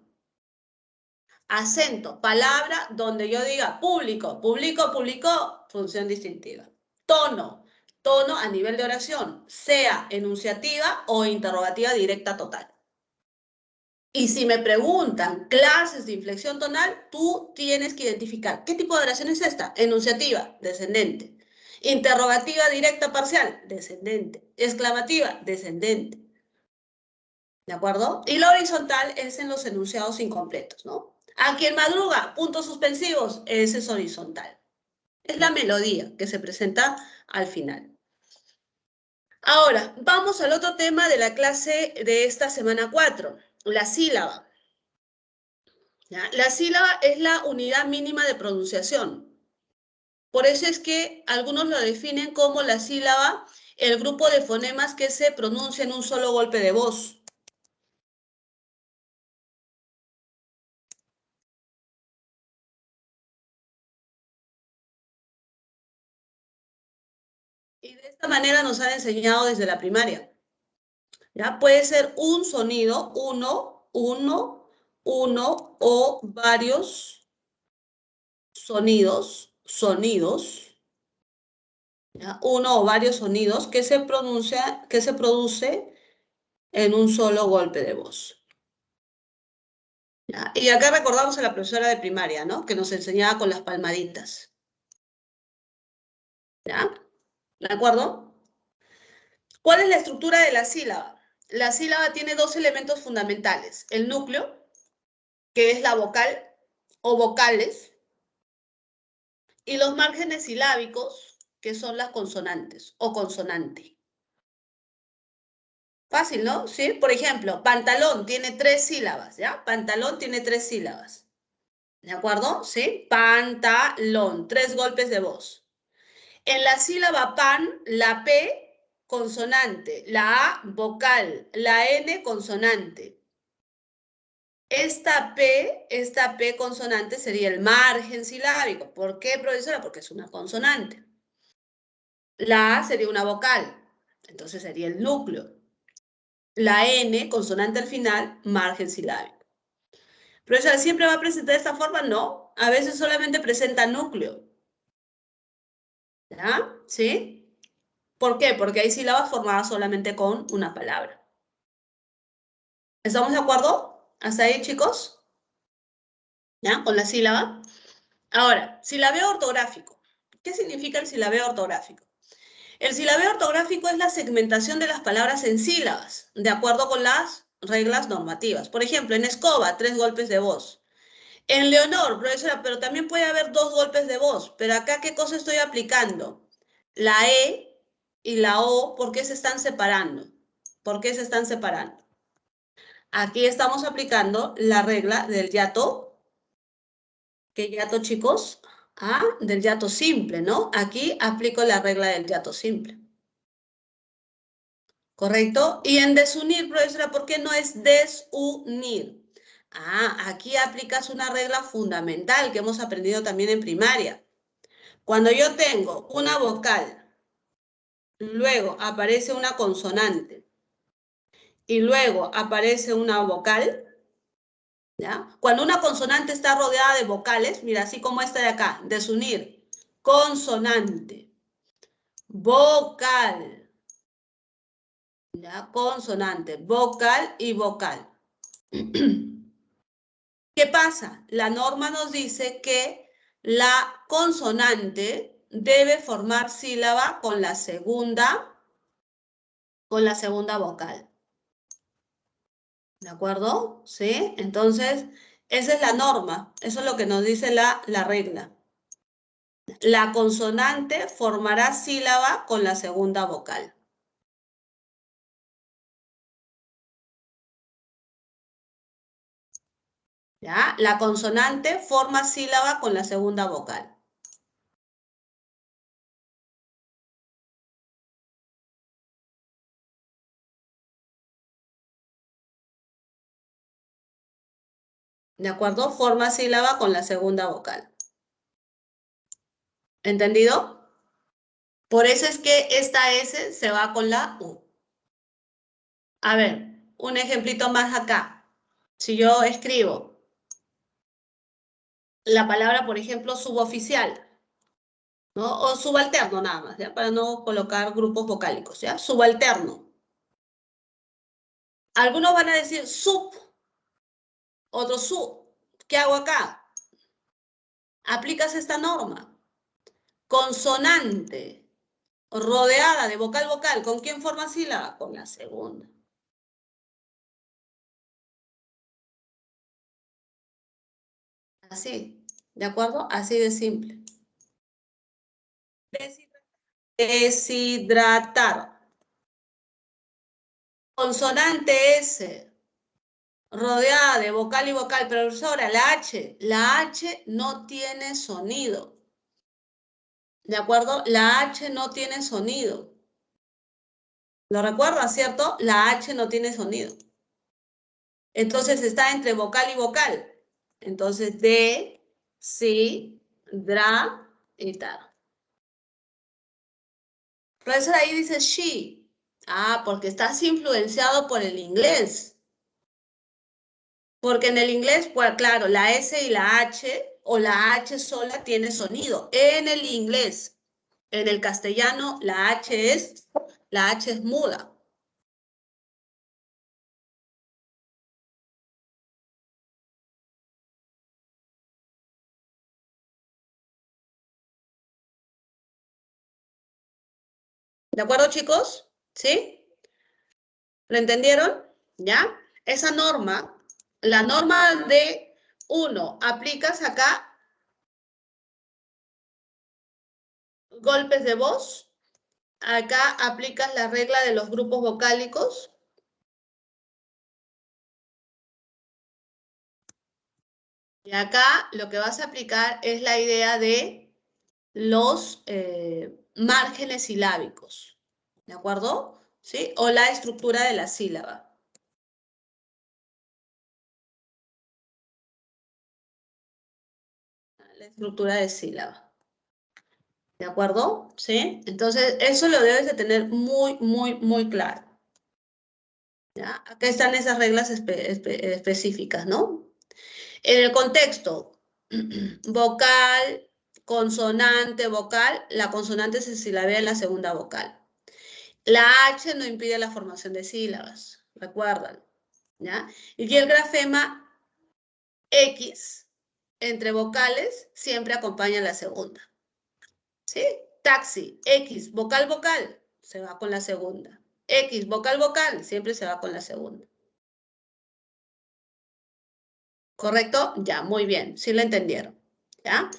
Acento, palabra, donde yo diga público, público, público, función distintiva. Tono, tono a nivel de oración, sea enunciativa o interrogativa directa total. Y si me preguntan clases de inflexión tonal, tú tienes que identificar qué tipo de oración es esta. Enunciativa, descendente. Interrogativa directa parcial, descendente. Exclamativa, descendente. ¿De acuerdo? Y la horizontal es en los enunciados incompletos, ¿no? A quien madruga, puntos suspensivos, ese es horizontal. Es la melodía que se presenta al final. Ahora, vamos al otro tema de la clase de esta semana 4, la sílaba. ¿Ya? La sílaba es la unidad mínima de pronunciación. Por eso es que algunos lo definen como la sílaba, el grupo de fonemas que se pronuncia en un solo golpe de voz. Y de esta manera nos han enseñado desde la primaria. ¿Ya? Puede ser un sonido, uno o varios sonidos, ¿ya? Uno o varios sonidos que se produce en un solo golpe de voz. ¿Ya? Y acá recordamos a la profesora de primaria, ¿no? Que nos enseñaba con las palmaditas. ¿Ya? ¿De acuerdo? ¿Cuál es la estructura de la sílaba? La sílaba tiene dos elementos fundamentales. El núcleo, que es la vocal o vocales, y los márgenes silábicos, que son las consonantes o consonante. Fácil, ¿no? ¿Sí? Por ejemplo, pantalón tiene 3 sílabas, ¿ya? Pantalón tiene 3 sílabas. ¿De acuerdo? ¿Sí? Pantalón, 3 golpes de voz. En la sílaba pan, la P consonante, la A vocal, la N consonante. Esta P consonante sería el margen silábico. ¿Por qué, profesora? Porque es una consonante. La A sería una vocal, entonces sería el núcleo. La N, consonante al final, margen silábico. Profesora, ¿siempre va a presentar de esta forma? No, a veces solamente presenta núcleo. ¿Ya? ¿Sí? ¿Por qué? Porque hay sílabas formadas solamente con una palabra. ¿Estamos de acuerdo? ¿Hasta ahí, chicos? ¿Ya? Con la sílaba. Ahora, silabeo ortográfico. ¿Qué significa el silabeo ortográfico? El silabeo ortográfico es la segmentación de las palabras en sílabas, de acuerdo con las reglas normativas. Por ejemplo, en escoba, 3 golpes de voz. En Leonor, profesora, pero también puede haber 2 golpes de voz. Pero acá, ¿qué cosa estoy aplicando? La E y la O, ¿por qué se están separando? ¿Por qué se están separando? Aquí estamos aplicando la regla del hiato. ¿Qué hiato, chicos? Ah, del hiato simple, ¿no? Aquí aplico la regla del hiato simple. ¿Correcto? Y en desunir, profesora, ¿por qué no es desunir? Ah, aquí aplicas una regla fundamental que hemos aprendido también en primaria. Cuando yo tengo una vocal, luego aparece una consonante y luego aparece una vocal, ¿ya? Cuando una consonante está rodeada de vocales, mira, así como esta de acá, desunir, consonante, vocal, ¿ya? Consonante, vocal y vocal. ¿Qué pasa? La norma nos dice que la consonante debe formar sílaba con la segunda vocal. ¿De acuerdo? ¿Sí? Entonces, esa es la norma. Eso es lo que nos dice la regla. La consonante formará sílaba con la segunda vocal. ¿Ya? La consonante forma sílaba con la segunda vocal. ¿De acuerdo? Forma sílaba con la segunda vocal. ¿Entendido? Por eso es que esta S se va con la U. A ver, un ejemplito más acá. Si yo escribo la palabra, por ejemplo, suboficial, ¿no? O subalterno nada más, ¿ya? Para no colocar grupos vocálicos, ¿ya? Subalterno. Algunos van a decir sub, otros sub. ¿Qué hago acá? Aplicas esta norma. Consonante, rodeada de vocal vocal. ¿Con quién forma sílaba? Con la segunda. Así, ¿de acuerdo? Así de simple. Deshidratar. Consonante S, rodeada de vocal y vocal, profesora, la H no tiene sonido. ¿De acuerdo? La H no tiene sonido. ¿Lo recuerdas, cierto? La H no tiene sonido. Entonces está entre vocal y vocal. Entonces, de, si, dra y tar. Profesora, ahí dice she. Ah, porque estás influenciado por el inglés. Porque en el inglés, pues claro, la S y la H o la H sola tiene sonido. En el inglés, en el castellano, la H es muda. ¿De acuerdo, chicos? ¿Sí? ¿Lo entendieron? ¿Ya? Esa norma, la norma de 1, aplicas acá golpes de voz, acá aplicas la regla de los grupos vocálicos, y acá lo que vas a aplicar es la idea de los márgenes silábicos, ¿de acuerdo? ¿Sí? O la estructura de la sílaba. La estructura de sílaba. ¿De acuerdo? ¿Sí? Entonces, eso lo debes de tener muy, muy, muy claro. ¿Ya? Acá están esas reglas específicas, ¿no? En el contexto, vocal, consonante, vocal, la consonante se silabea en la segunda vocal. La H no impide la formación de sílabas, recuerdan, ¿ya? Y el grafema X entre vocales siempre acompaña la segunda, ¿sí? Taxi, X, vocal, vocal, se va con la segunda. X, vocal, vocal, siempre se va con la segunda. ¿Correcto? Ya, muy bien, sí lo entendieron, ¿ya?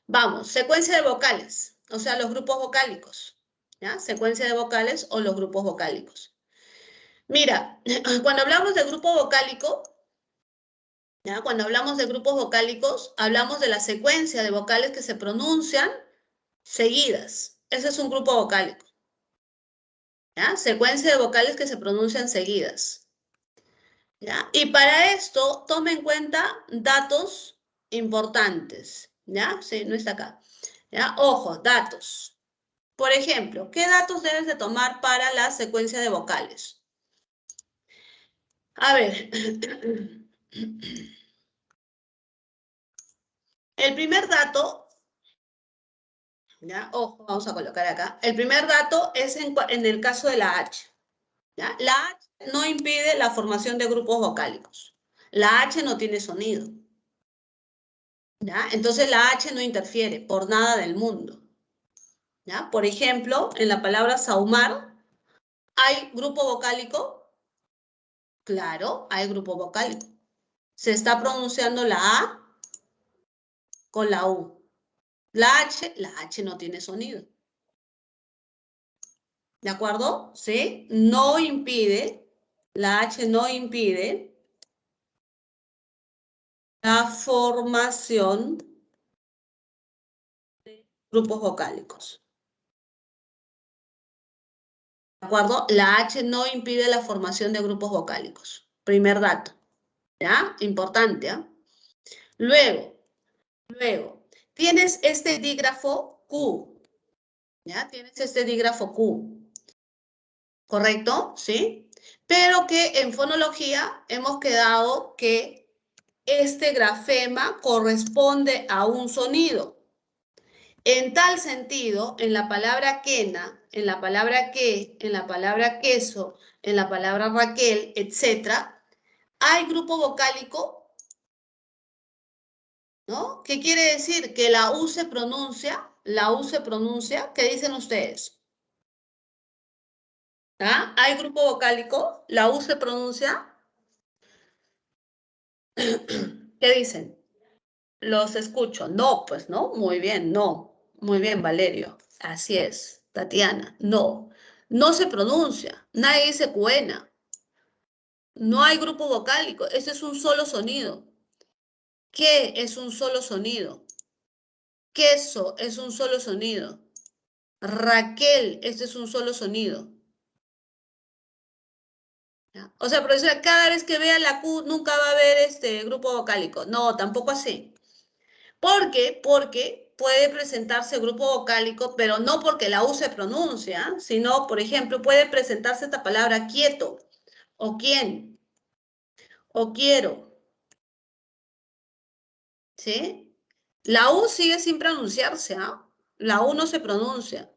Vamos, secuencia de vocales, o sea, los grupos vocálicos, ¿ya? Secuencia de vocales o los grupos vocálicos. Mira, cuando hablamos de grupo vocálico, ¿ya? Cuando hablamos de grupos vocálicos, hablamos de la secuencia de vocales que se pronuncian seguidas. Ese es un grupo vocálico, ¿ya? Secuencia de vocales que se pronuncian seguidas, ¿ya? Y para esto, tome en cuenta datos importantes, ¿ya? Sí, no está acá. ¿Ya? Ojo, datos. Por ejemplo, ¿qué datos debes de tomar para la secuencia de vocales? A ver, el primer dato, ¿ya? Ojo, vamos a colocar acá. El primer dato es en el caso de la H, ¿ya? La H no impide la formación de grupos vocálicos. La H no tiene sonido, ¿ya? Entonces la H no interfiere por nada del mundo, ¿ya? Por ejemplo, en la palabra saumar, ¿hay grupo vocálico? Claro, hay grupo vocálico. Se está pronunciando la A con la U. La H no tiene sonido. ¿De acuerdo? ¿Sí? No impide, la H no impide la formación de grupos vocálicos. ¿De acuerdo? La H no impide la formación de grupos vocálicos. Primer dato. ¿Ya? Importante, ¿ah? Luego, tienes este dígrafo Q. ¿Ya? Tienes este dígrafo Q. ¿Correcto? ¿Sí? Pero que en fonología hemos quedado que este grafema corresponde a un sonido. En tal sentido, en la palabra quena, en la palabra que, en la palabra queso, en la palabra Raquel, etc., hay grupo vocálico, ¿no? ¿Qué quiere decir? Que la U se pronuncia, ¿qué dicen ustedes? ¿Ah? ¿Hay grupo vocálico? ¿La U se pronuncia? ¿Qué dicen? Los escucho. No, pues no. Muy bien, no. Muy bien, Valerio. Así es. Tatiana, no. No se pronuncia. Nadie dice cuena. No hay grupo vocálico. Ese es un solo sonido. ¿Qué es un solo sonido? Queso es un solo sonido. Raquel, este es un solo sonido. ¿Ya? O sea, profesora, cada vez que vea la Q nunca va a haber este grupo vocálico. No, tampoco así. ¿Por qué? Porque puede presentarse grupo vocálico, pero no porque la U se pronuncia, sino, por ejemplo, puede presentarse esta palabra quieto, o quién, o quiero. ¿Sí? La U sigue sin pronunciarse, ¿ah? La U no se pronuncia.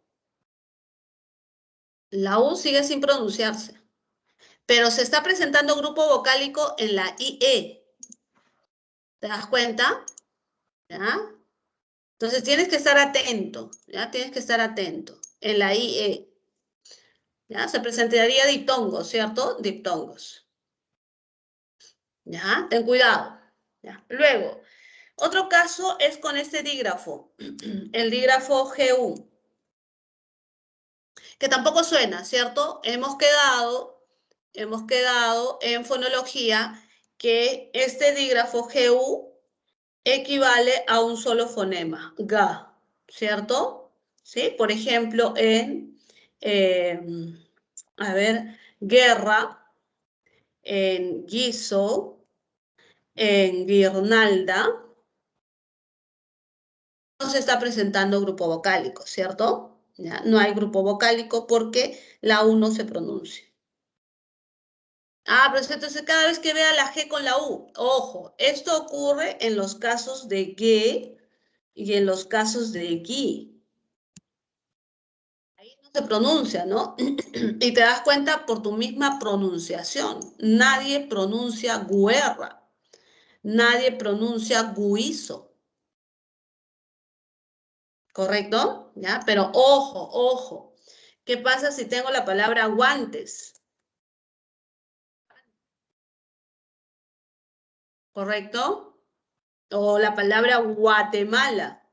La U sigue sin pronunciarse. Pero se está presentando grupo vocálico en la IE. ¿Te das cuenta? ¿Ya? Entonces tienes que estar atento, ¿ya? Tienes que estar atento. En la IE. ¿Ya? Se presentaría diptongos, ¿cierto? Diptongos. ¿Ya? Ten cuidado. ¿Ya? Luego, otro caso es con este dígrafo, el dígrafo GU, que tampoco suena, ¿cierto? Hemos quedado en fonología que este dígrafo GU equivale a un solo fonema, ga, ¿cierto? ¿Sí? Por ejemplo, a ver, guerra, en guiso, en guirnalda, no se está presentando grupo vocálico, ¿cierto? ¿Ya? No hay grupo vocálico porque la U no se pronuncia. Ah, pero entonces cada vez que vea la G con la U, ojo, esto ocurre en los casos de que y en los casos de gui. Ahí no se pronuncia, ¿no? Y te das cuenta por tu misma pronunciación. Nadie pronuncia guerra, nadie pronuncia guiso. ¿Correcto? ¿Ya? Pero ojo, ojo. ¿Qué pasa si tengo la palabra guantes? ¿Correcto? O la palabra Guatemala.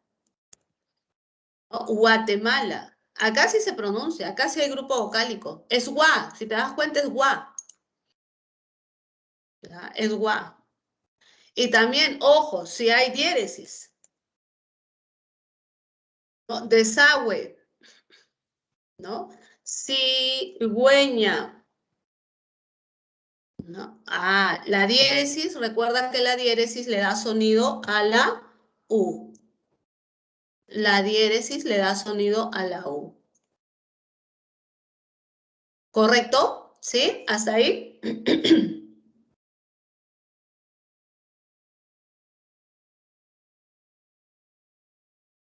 ¿No? Guatemala. Acá sí se pronuncia, acá sí hay grupo vocálico. Es gua, si te das cuenta es gua. ¿Ya? Es gua. Y también, ojo, si hay diéresis. ¿No? Desagüe. ¿No? Cigüeña. ¿No? Ah, la diéresis, recuerda que la diéresis le da sonido a la U. La diéresis le da sonido a la U. ¿Correcto? ¿Sí? ¿Hasta ahí?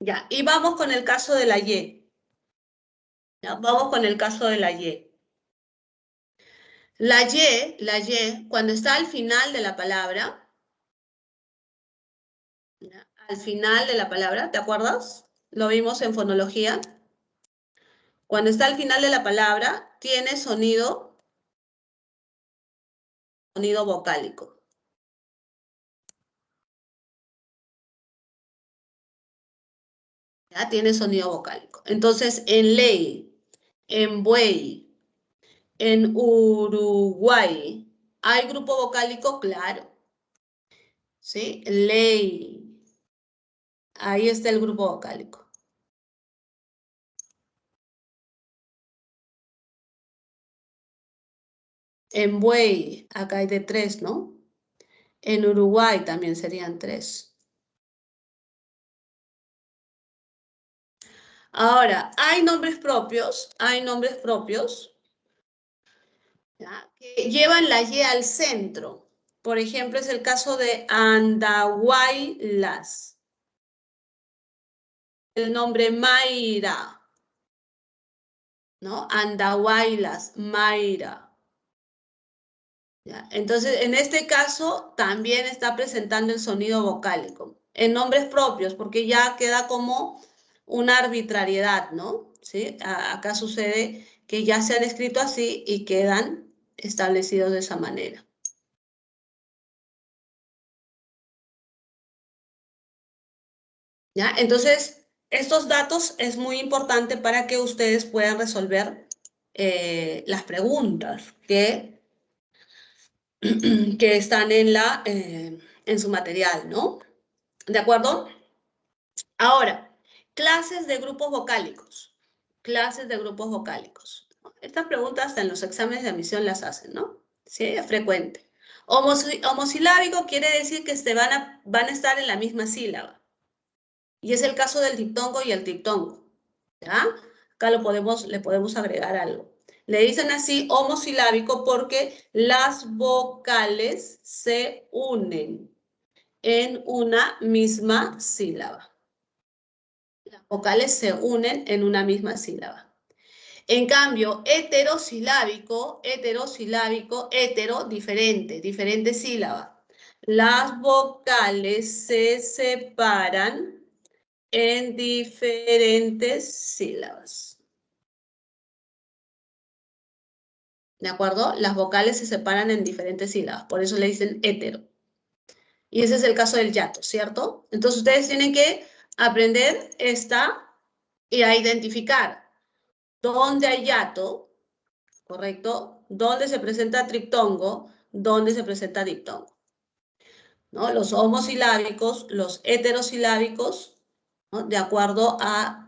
Ya, y vamos con el caso de la Y. Ya, vamos con el caso de la Y. La Y, cuando está al final de la palabra, ¿ya? Al final de la palabra, ¿te acuerdas? Lo vimos en fonología. Cuando está al final de la palabra, tiene sonido vocálico. ¿Ya? Tiene sonido vocálico. Entonces, en ley, en buey, en Uruguay, ¿hay grupo vocálico? Claro. ¿sí? Ley. Ahí está el grupo vocálico. En buey, acá hay de 3, ¿no? En Uruguay también serían 3. Ahora, hay nombres propios, ¿ya? Que llevan la Y al centro. Por ejemplo, es el caso de Andahuaylas. El nombre Mayra, ¿no? Andahuaylas, Mayra. ¿Ya? Entonces, en este caso, también está presentando el sonido vocálico. En nombres propios, porque ya queda como una arbitrariedad, ¿no? ¿Sí? Acá sucede que ya se han escrito así y quedan establecidos de esa manera. ¿Ya? Entonces, estos datos es muy importante para que ustedes puedan resolver las preguntas que están en su material, ¿no? ¿De acuerdo? Ahora, clases de grupos vocálicos. Clases de grupos vocálicos. Estas preguntas hasta en los exámenes de admisión las hacen, ¿no? Sí, es frecuente. Homosilábico quiere decir que van a estar en la misma sílaba. Y es el caso del diptongo y el triptongo. ¿Ya? Acá le podemos agregar algo. Le dicen así homosilábico porque las vocales se unen en una misma sílaba. Las vocales se unen en una misma sílaba. En cambio, heterosilábico, diferente sílaba. Las vocales se separan en diferentes sílabas. ¿De acuerdo? Las vocales se separan en diferentes sílabas, por eso le dicen hetero. Y ese es el caso del yato, ¿cierto? Entonces ustedes tienen que aprender y a identificar dónde hay yato, ¿correcto? Dónde se presenta triptongo, dónde se presenta diptongo. ¿No? Los homosilábicos, los heterosilábicos, ¿no? De acuerdo a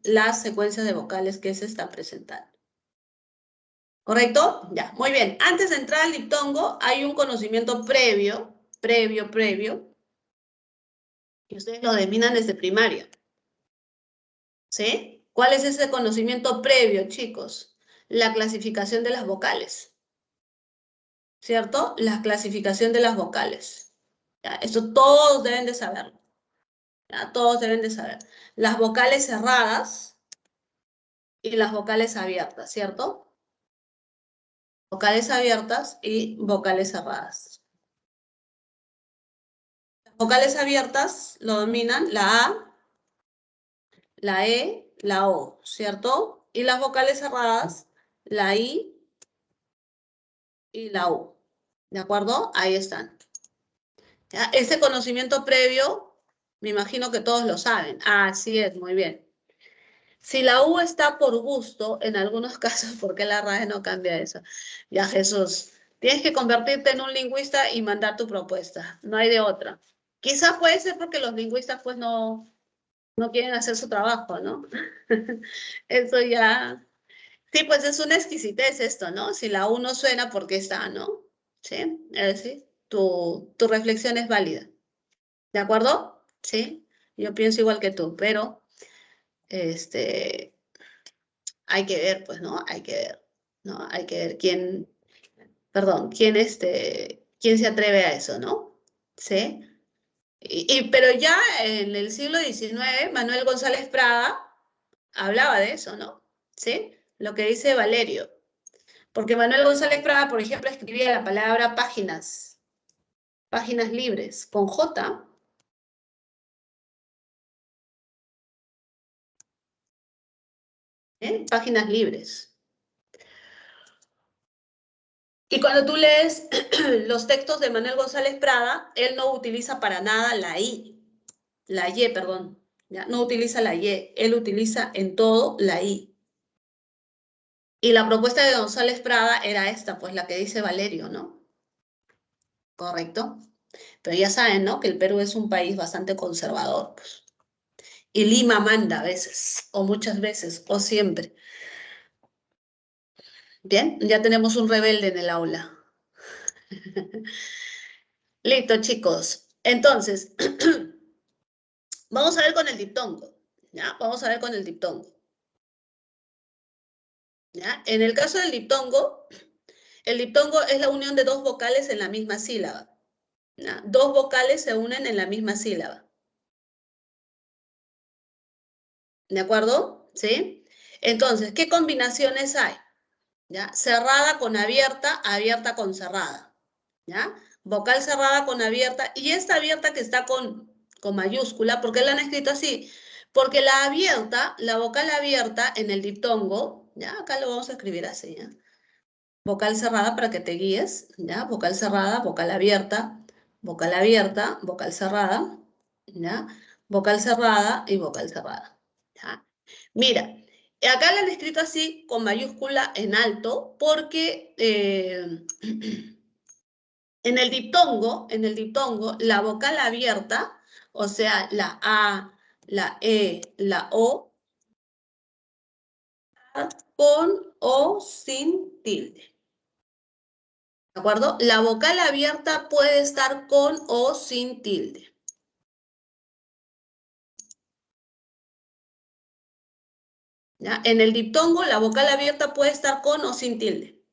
las secuencias de vocales que se están presentando. ¿Correcto? Ya, muy bien. Antes de entrar al diptongo, hay un conocimiento previo, que ustedes lo dominan desde primaria. ¿Sí? ¿Cuál es ese conocimiento previo, chicos? La clasificación de las vocales. ¿Cierto? La clasificación de las vocales. ¿Ya? Esto todos deben de saberlo. ¿Ya? Todos deben de saber. Las vocales cerradas y las vocales abiertas, ¿cierto? Vocales abiertas y vocales cerradas. Las vocales abiertas lo dominan la A, la E, la O, ¿cierto? Y las vocales cerradas, la I y la U. ¿De acuerdo? Ahí están. ¿Ya? Ese conocimiento previo, me imagino que todos lo saben. Así es, muy bien. Si la U está por gusto, en algunos casos, ¿por qué la RAE no cambia eso? Ya, Jesús, tienes que convertirte en un lingüista y mandar tu propuesta. No hay de otra. Quizás puede ser porque los lingüistas pues no quieren hacer su trabajo, ¿no? Eso ya... Sí, pues es una exquisitez esto, ¿no? Si la U no suena, ¿por qué está, no? ¿Sí? Es decir, tu reflexión es válida. ¿De acuerdo? Sí. Yo pienso igual que tú, pero hay que ver, pues, ¿no? Hay que ver, ¿no? Hay que ver quién se atreve a eso, ¿no? ¿Sí? Pero ya en el siglo XIX, Manuel González Prada hablaba de eso, ¿no? ¿Sí? Lo que dice Valerio. Porque Manuel González Prada, por ejemplo, escribía la palabra páginas libres, con J. Páginas libres. Y cuando tú lees los textos de Manuel González Prada, él no utiliza para nada la Y, perdón. ¿Ya? No utiliza la Y, él utiliza en todo la I. Y la propuesta de González Prada era esta, pues la que dice Valerio, ¿no? ¿Correcto? Pero ya saben, ¿no? Que el Perú es un país bastante conservador, pues. Y Lima manda a veces, o muchas veces, o siempre. Bien, ya tenemos un rebelde en el aula. Listo, chicos. Entonces, vamos a ver con el diptongo. ¿Ya? Vamos a ver con el diptongo. ¿Ya? En el caso del diptongo, el diptongo es la unión de dos vocales en la misma sílaba. ¿Ya? Dos vocales se unen en la misma sílaba. ¿De acuerdo? ¿Sí? Entonces, ¿qué combinaciones hay? ¿Ya? Cerrada con abierta, abierta con cerrada. ¿Ya? Vocal cerrada con abierta. Y esta abierta que está con mayúscula, ¿por qué la han escrito así? Porque la abierta, la vocal abierta en el diptongo, ¿ya? Acá lo vamos a escribir así, ¿ya? Vocal cerrada para que te guíes, ¿ya? Vocal cerrada, vocal abierta, vocal cerrada, ¿ya? Vocal cerrada y vocal cerrada, ¿ya? Mira, acá la han escrito así con mayúscula en alto porque en el diptongo, la vocal abierta, o sea, la A, la E, la O, con o sin tilde. ¿De acuerdo? La vocal abierta puede estar con o sin tilde. ¿Ya? En el diptongo, la vocal abierta puede estar con o sin tilde.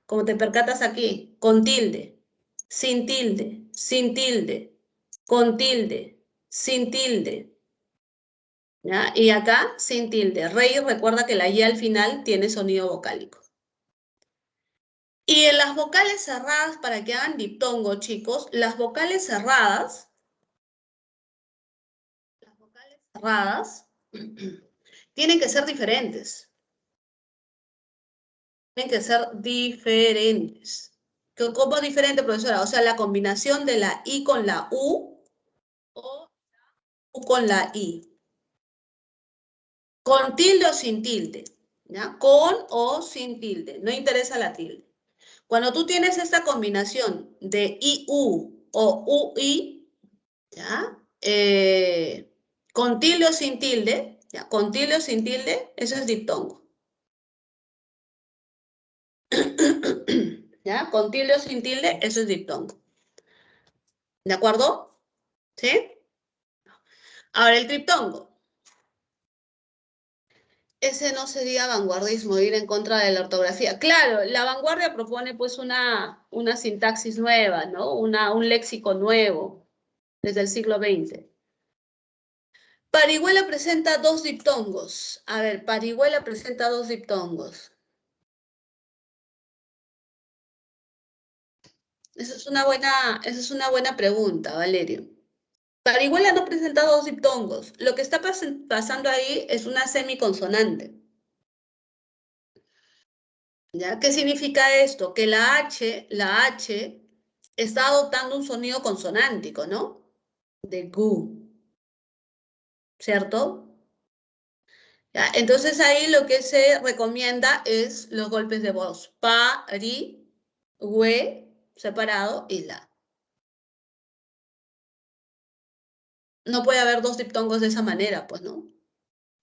Como te percatas aquí, con tilde, sin tilde, sin tilde, con tilde, sin tilde. ¿Ya? Y acá, sin tilde. Rey, recuerda que la Y al final tiene sonido vocálico. Y en las vocales cerradas, para que hagan diptongo, chicos, las vocales cerradas tienen que ser diferentes. Tienen que ser diferentes. ¿Cómo diferente, profesora? O sea, la combinación de la I con la U o U con la I. Con tilde o sin tilde. ¿Ya? Con o sin tilde. No interesa la tilde. Cuando tú tienes esta combinación de IU o UI, ¿ya? Con tilde o sin tilde, ¿ya? Con tilde o sin tilde, eso es diptongo. ¿Ya? Con tilde o sin tilde, eso es diptongo. ¿De acuerdo? ¿Sí? Ahora el triptongo. Ese no sería vanguardismo, ir en contra de la ortografía. Claro, la vanguardia propone pues una sintaxis nueva, ¿no? Un léxico nuevo desde el siglo XX. Parihuela presenta dos diptongos. A ver, Parihuela presenta dos diptongos. Esa es una buena pregunta, Valerio. Parihuela no presenta dos diptongos. Lo que está pasando ahí es una semiconsonante. ¿Ya? ¿Qué significa esto? Que la H está adoptando un sonido consonántico, ¿no? De gu, ¿cierto? ¿Ya? Entonces ahí lo que se recomienda es los golpes de voz. Pa, ri, hue, separado, y la. No puede haber dos diptongos de esa manera, pues, ¿no?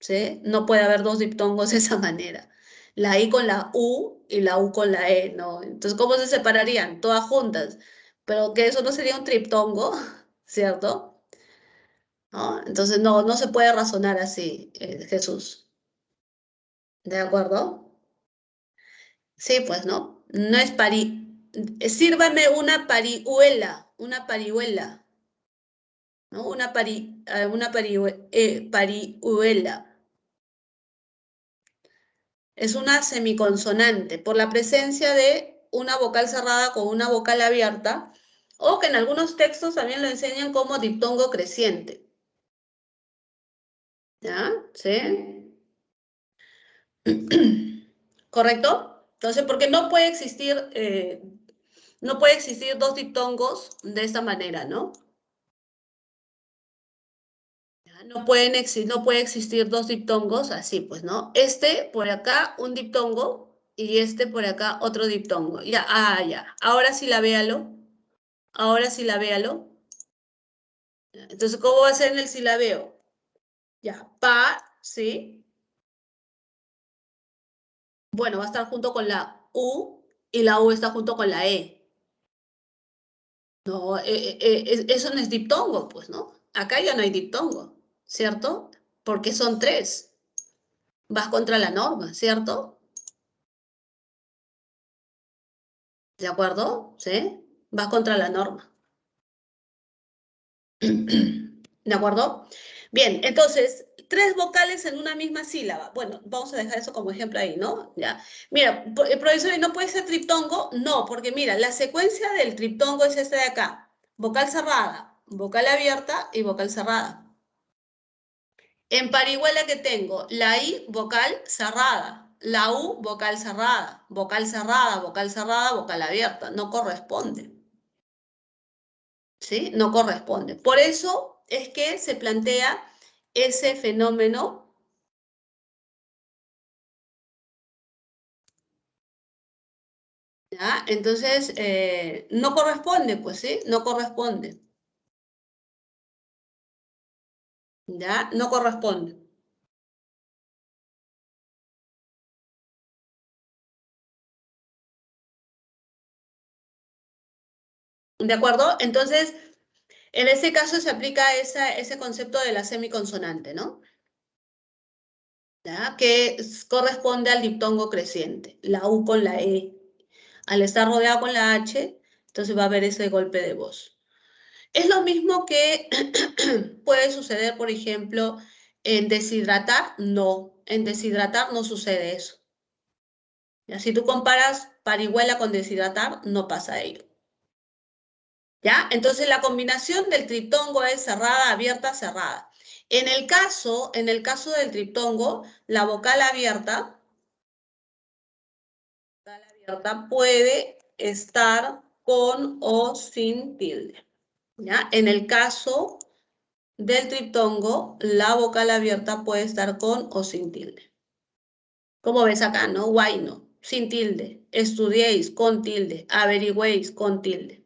¿Sí? No puede haber dos diptongos de esa manera. La I con la U y la U con la E, ¿no? Entonces, ¿cómo se separarían? Todas juntas. Pero que eso no sería un triptongo, ¿cierto? ¿No? Entonces, no se puede razonar así, Jesús. ¿De acuerdo? Sí, pues, ¿no? No es Sírvame una parihuela, ¿no? Parihuela. Es una semiconsonante por la presencia de una vocal cerrada con una vocal abierta, o que en algunos textos también lo enseñan como diptongo creciente. ¿Ya? ¿Sí? ¿Correcto? Entonces, porque no puede existir dos diptongos de esta manera, ¿no? ¿Ya? No puede existir dos diptongos así, pues, ¿no? Este por acá un diptongo y este por acá otro diptongo. Ya, ya. Ahora sí la véalo. Ahora silabealo. Entonces, ¿cómo va a ser en el silabeo? Ya, pa, ¿sí? Bueno, va a estar junto con la U y la U está junto con la E. No, eso no es diptongo, pues, ¿no? Acá ya no hay diptongo, ¿cierto? Porque son tres. Vas contra la norma, ¿cierto? ¿De acuerdo? ¿Sí? Vas contra la norma. ¿De acuerdo? Bien, entonces, tres vocales en una misma sílaba. Bueno, vamos a dejar eso como ejemplo ahí, ¿no? Ya. Mira, profesor, ¿y no puede ser triptongo? No, porque mira, la secuencia del triptongo es esta de acá. Vocal cerrada, vocal abierta y vocal cerrada. En parihuela que tengo, la I vocal cerrada, la U vocal cerrada, vocal cerrada, vocal cerrada, vocal abierta. No corresponde. ¿Sí? No corresponde. Por eso es que se plantea ese fenómeno. ¿Ya? Entonces, no corresponde, pues sí, no corresponde. ¿Ya? No corresponde. ¿De acuerdo? Entonces, en ese caso se aplica ese concepto de la semiconsonante, ¿no? ¿Ya? Que corresponde al diptongo creciente, la U con la E. Al estar rodeado con la H, entonces va a haber ese golpe de voz. Es lo mismo que puede suceder, por ejemplo, en deshidratar, no. En deshidratar no sucede eso. ¿Ya? Si tú comparas parihuela con deshidratar, no pasa ello. ¿Ya? Entonces la combinación del triptongo es cerrada, abierta, cerrada. En el caso del triptongo, la vocal abierta puede estar con o sin tilde. ¿Ya? En el caso del triptongo, la vocal abierta puede estar con o sin tilde. Como ves acá, ¿no? Why no, sin tilde. Estudiéis con tilde. Averigüéis con tilde.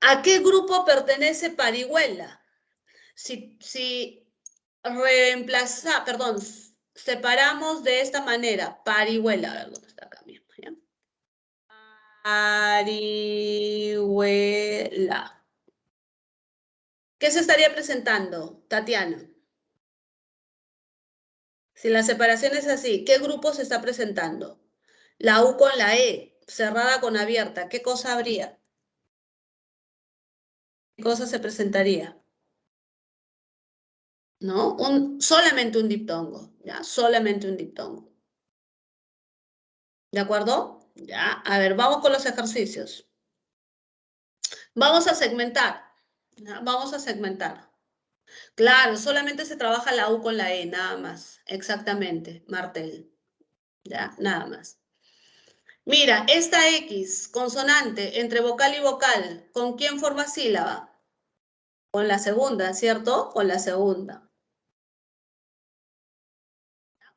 ¿A qué grupo pertenece parihuela? Si perdón, separamos de esta manera, parihuela, a ver dónde está acá mismo, ¿ya? Parihuela. ¿Qué se estaría presentando, Tatiana? Si la separación es así, ¿qué grupo se está presentando? La U con la E, cerrada con abierta, ¿qué cosa habría? ¿Qué cosa se presentaría? ¿No? Solamente un diptongo, ¿ya? Solamente un diptongo. ¿De acuerdo? Ya, a ver, vamos con los ejercicios. Vamos a segmentar, ¿ya? Vamos a segmentar. Claro, solamente se trabaja la U con la E, nada más. Exactamente, Martel. ¿Ya? Nada más. Mira, esta X, consonante, entre vocal y vocal, ¿con quién forma sílaba? Con la segunda, ¿cierto? Con la segunda.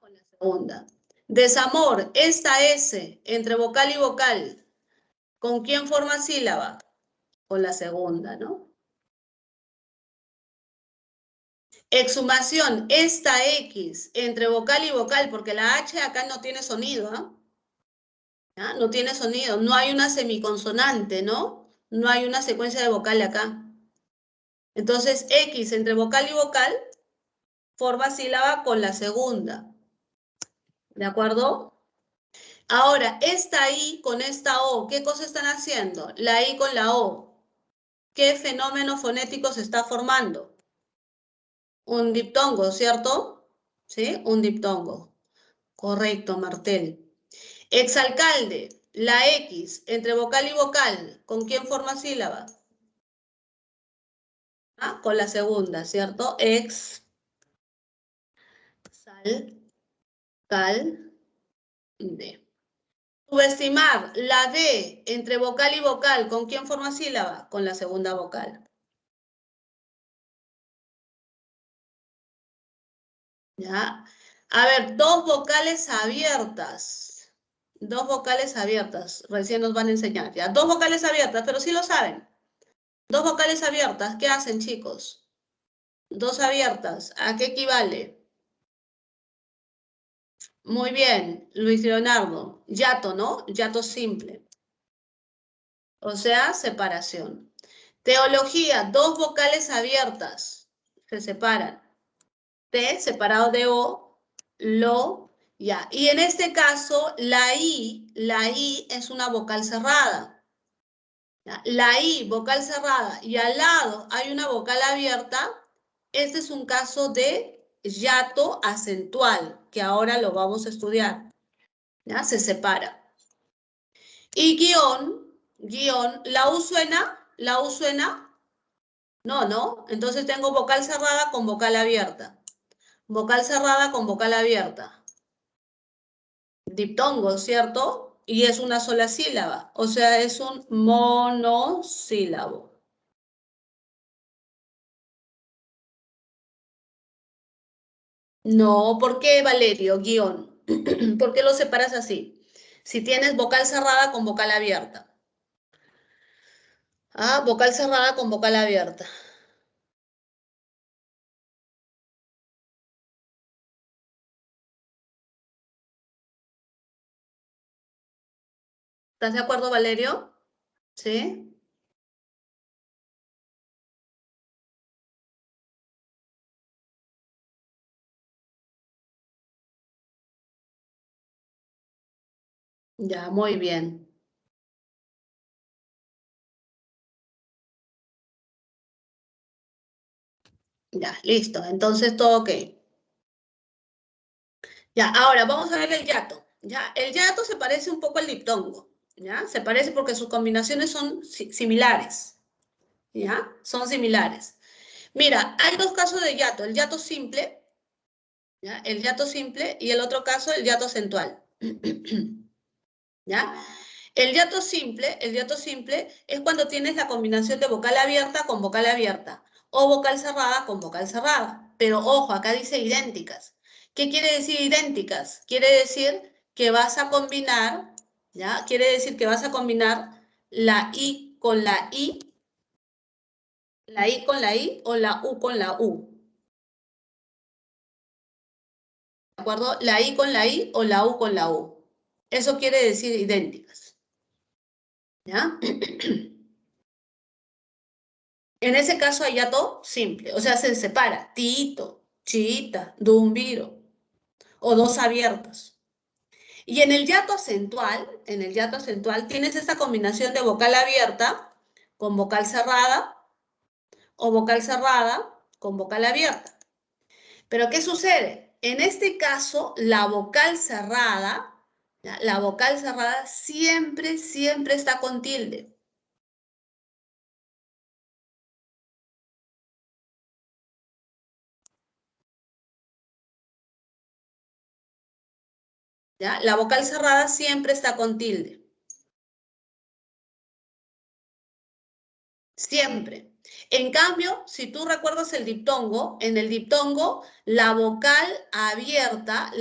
Con la segunda. Desamor, esta S, entre vocal y vocal, ¿con quién forma sílaba? Con la segunda, ¿no? Exhumación, esta X, entre vocal y vocal, porque la H acá no tiene sonido, ¿ah? ¿Ya? No tiene sonido, no hay una semiconsonante, ¿no? No hay una secuencia de vocal acá. Entonces, X entre vocal y vocal forma sílaba con la segunda. ¿De acuerdo? Ahora, esta I con esta O, ¿qué cosa están haciendo? La I con la O. ¿Qué fenómeno fonético se está formando? Un diptongo, ¿cierto? ¿Sí? Un diptongo. Correcto, Martel. Exalcalde, la X entre vocal y vocal, ¿con quién forma sílaba? Ah, con la segunda, ¿cierto? Ex, sal, cal, de. Subestimar, la D entre vocal y vocal, ¿con quién forma sílaba? Con la segunda vocal. ¿Ya? A ver, dos vocales abiertas. Dos vocales abiertas. Recién nos van a enseñar, ¿ya? Dos vocales abiertas, pero sí lo saben. Dos vocales abiertas. ¿Qué hacen, chicos? Dos abiertas. ¿A qué equivale? Muy bien, Luis Leonardo. Yato, ¿no? Yato simple. O sea, separación. Teología, dos vocales abiertas. Se separan. T separado de O, lo, ya. Y en este caso, la I es una vocal cerrada. ¿Ya? La I, vocal cerrada, y al lado hay una vocal abierta. Este es un caso de hiato acentual, que ahora lo vamos a estudiar. ¿Ya? Se separa. Y guión, ¿la U suena? ¿La U suena? No, ¿no? Entonces tengo vocal cerrada con vocal abierta. Vocal cerrada con vocal abierta. Diptongo, ¿cierto? Y es una sola sílaba, o sea, es un monosílabo. No, ¿por qué, Valerio? Guión. ¿Por qué lo separas así? Si tienes vocal cerrada con vocal abierta. Ah, vocal cerrada con vocal abierta. ¿Estás de acuerdo, Valerio? ¿Sí? Ya, muy bien. Ya, listo. Entonces todo ok. Ya, ahora vamos a ver el yato. Ya, el yato se parece un poco al diptongo. Ya, se parece porque sus combinaciones son similares. ¿Ya? Son similares. Mira, hay dos casos de yato, el yato simple, ¿ya? El yato simple y el otro caso, el yato acentual. ¿Ya? El yato simple es cuando tienes la combinación de vocal abierta con vocal abierta o vocal cerrada con vocal cerrada. Pero ojo, acá dice idénticas. ¿Qué quiere decir idénticas? Quiere decir que vas a combinar, ¿ya? Quiere decir que vas a combinar la I con la I con la I o la U con la U. ¿De acuerdo? La I con la I o la U con la U. Eso quiere decir idénticas. ¿Ya? En ese caso hay yato simple, o sea, se separa tito, chiita, dumbiro, o dos abiertos. Y en el yato acentual tienes esta combinación de vocal abierta con vocal cerrada o vocal cerrada con vocal abierta. Pero ¿qué sucede? En este caso, la vocal cerrada siempre, siempre está con tilde. ¿Ya? La vocal cerrada siempre está con tilde. Siempre. En cambio, si tú recuerdas el diptongo, en el diptongo la vocal abierta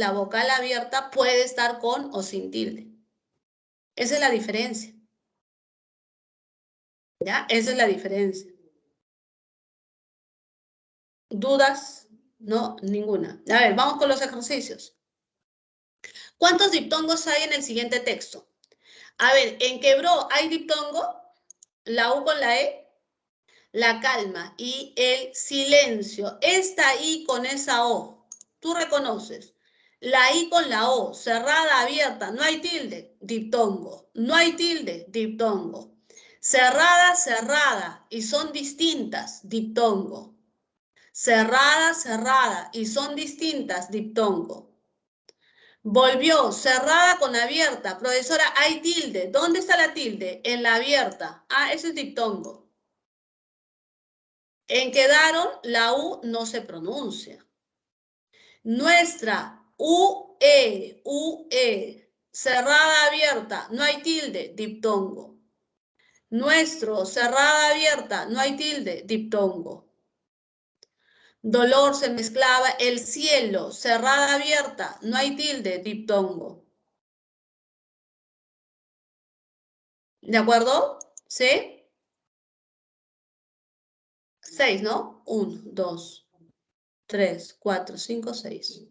puede estar con o sin tilde. Esa es la diferencia. ¿Ya? Esa es la diferencia. ¿Dudas? No, ninguna. A ver, vamos con los ejercicios. ¿Cuántos diptongos hay en el siguiente texto? A ver, en quebró hay diptongo, la U con la E, la calma y el silencio. Esta I con esa O, tú reconoces. La I con la O, cerrada, abierta, no hay tilde, diptongo. No hay tilde, diptongo. Cerrada, cerrada y son distintas, diptongo. Cerrada, cerrada y son distintas, diptongo. Volvió, cerrada con abierta. Profesora, hay tilde. ¿Dónde está la tilde? En la abierta. Ah, ese es diptongo. En quedaron, la U no se pronuncia. Nuestra, UE, cerrada, abierta, no hay tilde, diptongo. Nuestro, cerrada, abierta, no hay tilde, diptongo. Dolor se mezclaba, el cielo, cerrada, abierta, no hay tilde, diptongo. ¿De acuerdo? ¿Sí? 6, ¿no? 1, 2, 3, 4, 5, 6.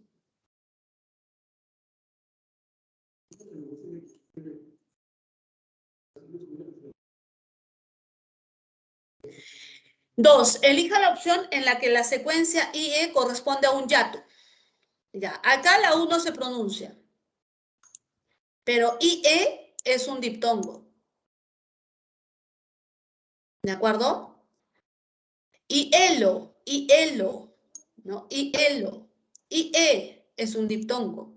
Dos, elija la opción en la que la secuencia IE corresponde a un hiato. Ya, acá la U no se pronuncia, pero IE es un diptongo. ¿De acuerdo? IELO, ¿no? IELO, IE es un diptongo.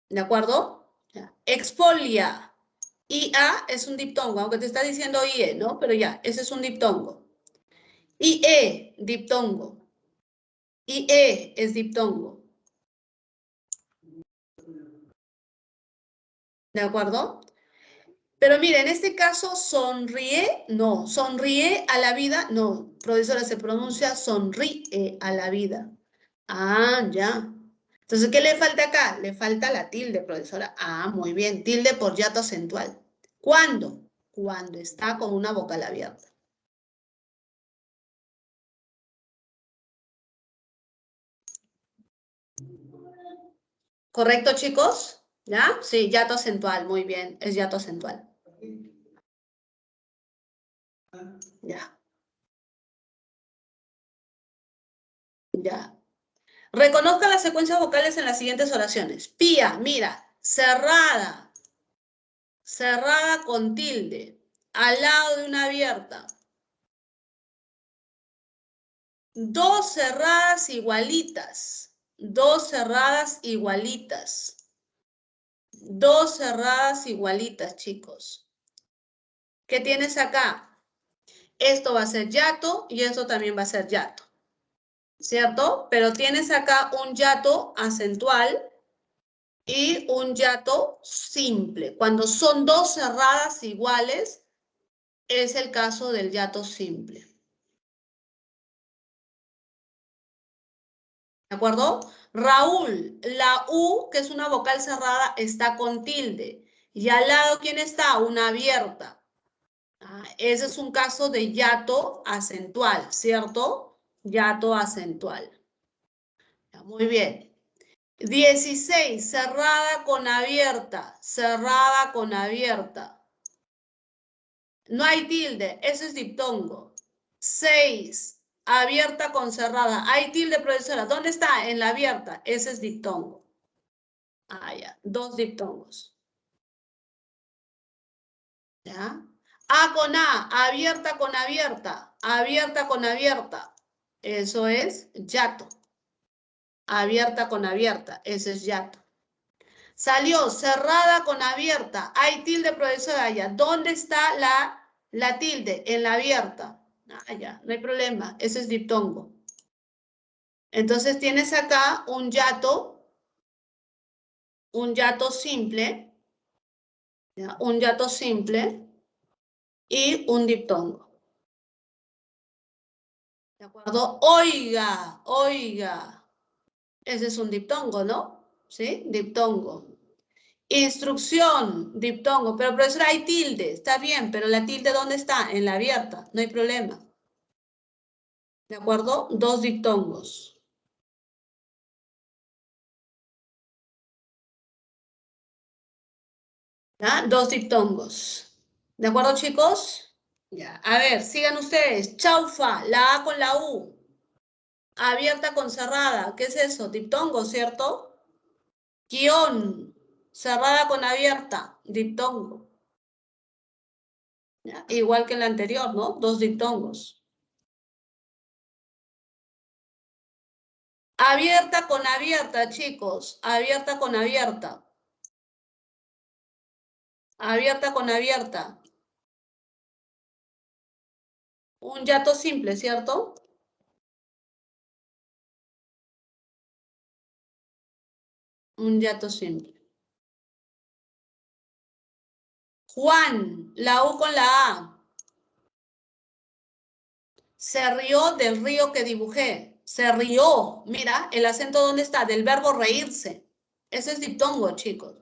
¿De acuerdo? Ya. Exfolia, IA es un diptongo, aunque te está diciendo IE, ¿no? Pero ya, ese es un diptongo. IE, diptongo. IE es diptongo. ¿De acuerdo? Pero mire, en este caso, sonríe, no. Sonríe a la vida, no. Profesora, se pronuncia sonríe a la vida. Ah, ya. Entonces, ¿qué le falta acá? Le falta la tilde, profesora. Ah, muy bien. Tilde por hiato acentual. ¿Cuándo? Cuando está con una vocal abierta. ¿Correcto, chicos? ¿Ya? Sí, hiato acentual. Muy bien. Es hiato acentual. Ya. Ya. Reconozca las secuencias vocales en las siguientes oraciones. Pía, mira, cerrada, cerrada con tilde, al lado de una abierta. Dos cerradas igualitas, dos cerradas igualitas, dos cerradas igualitas, chicos. ¿Qué tienes acá? Esto va a ser hiato y esto también va a ser hiato, ¿cierto? Pero tienes acá un hiato acentual y un hiato simple. Cuando son dos cerradas iguales, es el caso del hiato simple. ¿De acuerdo? Raúl, la U, que es una vocal cerrada, está con tilde. Y al lado, ¿quién está? Una abierta. Ah, ese es un caso de hiato acentual, ¿cierto? Hiato acentual. Muy bien. 16, cerrada con abierta, cerrada con abierta. No hay tilde, eso es diptongo. 6, abierta con cerrada. Hay tilde, profesora. ¿Dónde está? En la abierta. Ese es diptongo. Ah, ya. Dos diptongos. ¿Ya? A con A, abierta con abierta. Abierta con abierta. Eso es hiato. Abierta con abierta. Ese es hiato. Salió cerrada con abierta. Hay tilde, profesora. Ya. ¿Dónde está la tilde? En la abierta. Ah, ya. No hay problema. Ese es diptongo. Entonces tienes acá un hiato simple, ¿ya? Un hiato simple y un diptongo. ¿De acuerdo? Oiga, oiga. Ese es un diptongo, ¿no? ¿Sí? Diptongo. Instrucción, diptongo. Pero profesora, hay tilde. Está bien, pero la tilde ¿dónde está? En la abierta. No hay problema. ¿De acuerdo? Dos diptongos. ¿Ya? Dos diptongos. ¿De acuerdo, chicos? Ya. A ver, sigan ustedes. Chaufa, la A con la U. Abierta con cerrada. ¿Qué es eso? Diptongo, ¿cierto? Guión. Cerrada con abierta. Diptongo. ¿Ya? Igual que en la anterior, ¿no? Dos diptongos. Abierta con abierta, chicos. Abierta con abierta. Abierta con abierta. Un hiato simple, ¿cierto? Un hiato simple. Juan, la U con la A. Se rió del río que dibujé. Se rió. Mira, el acento ¿dónde está? Del verbo reírse. Ese es diptongo, chicos.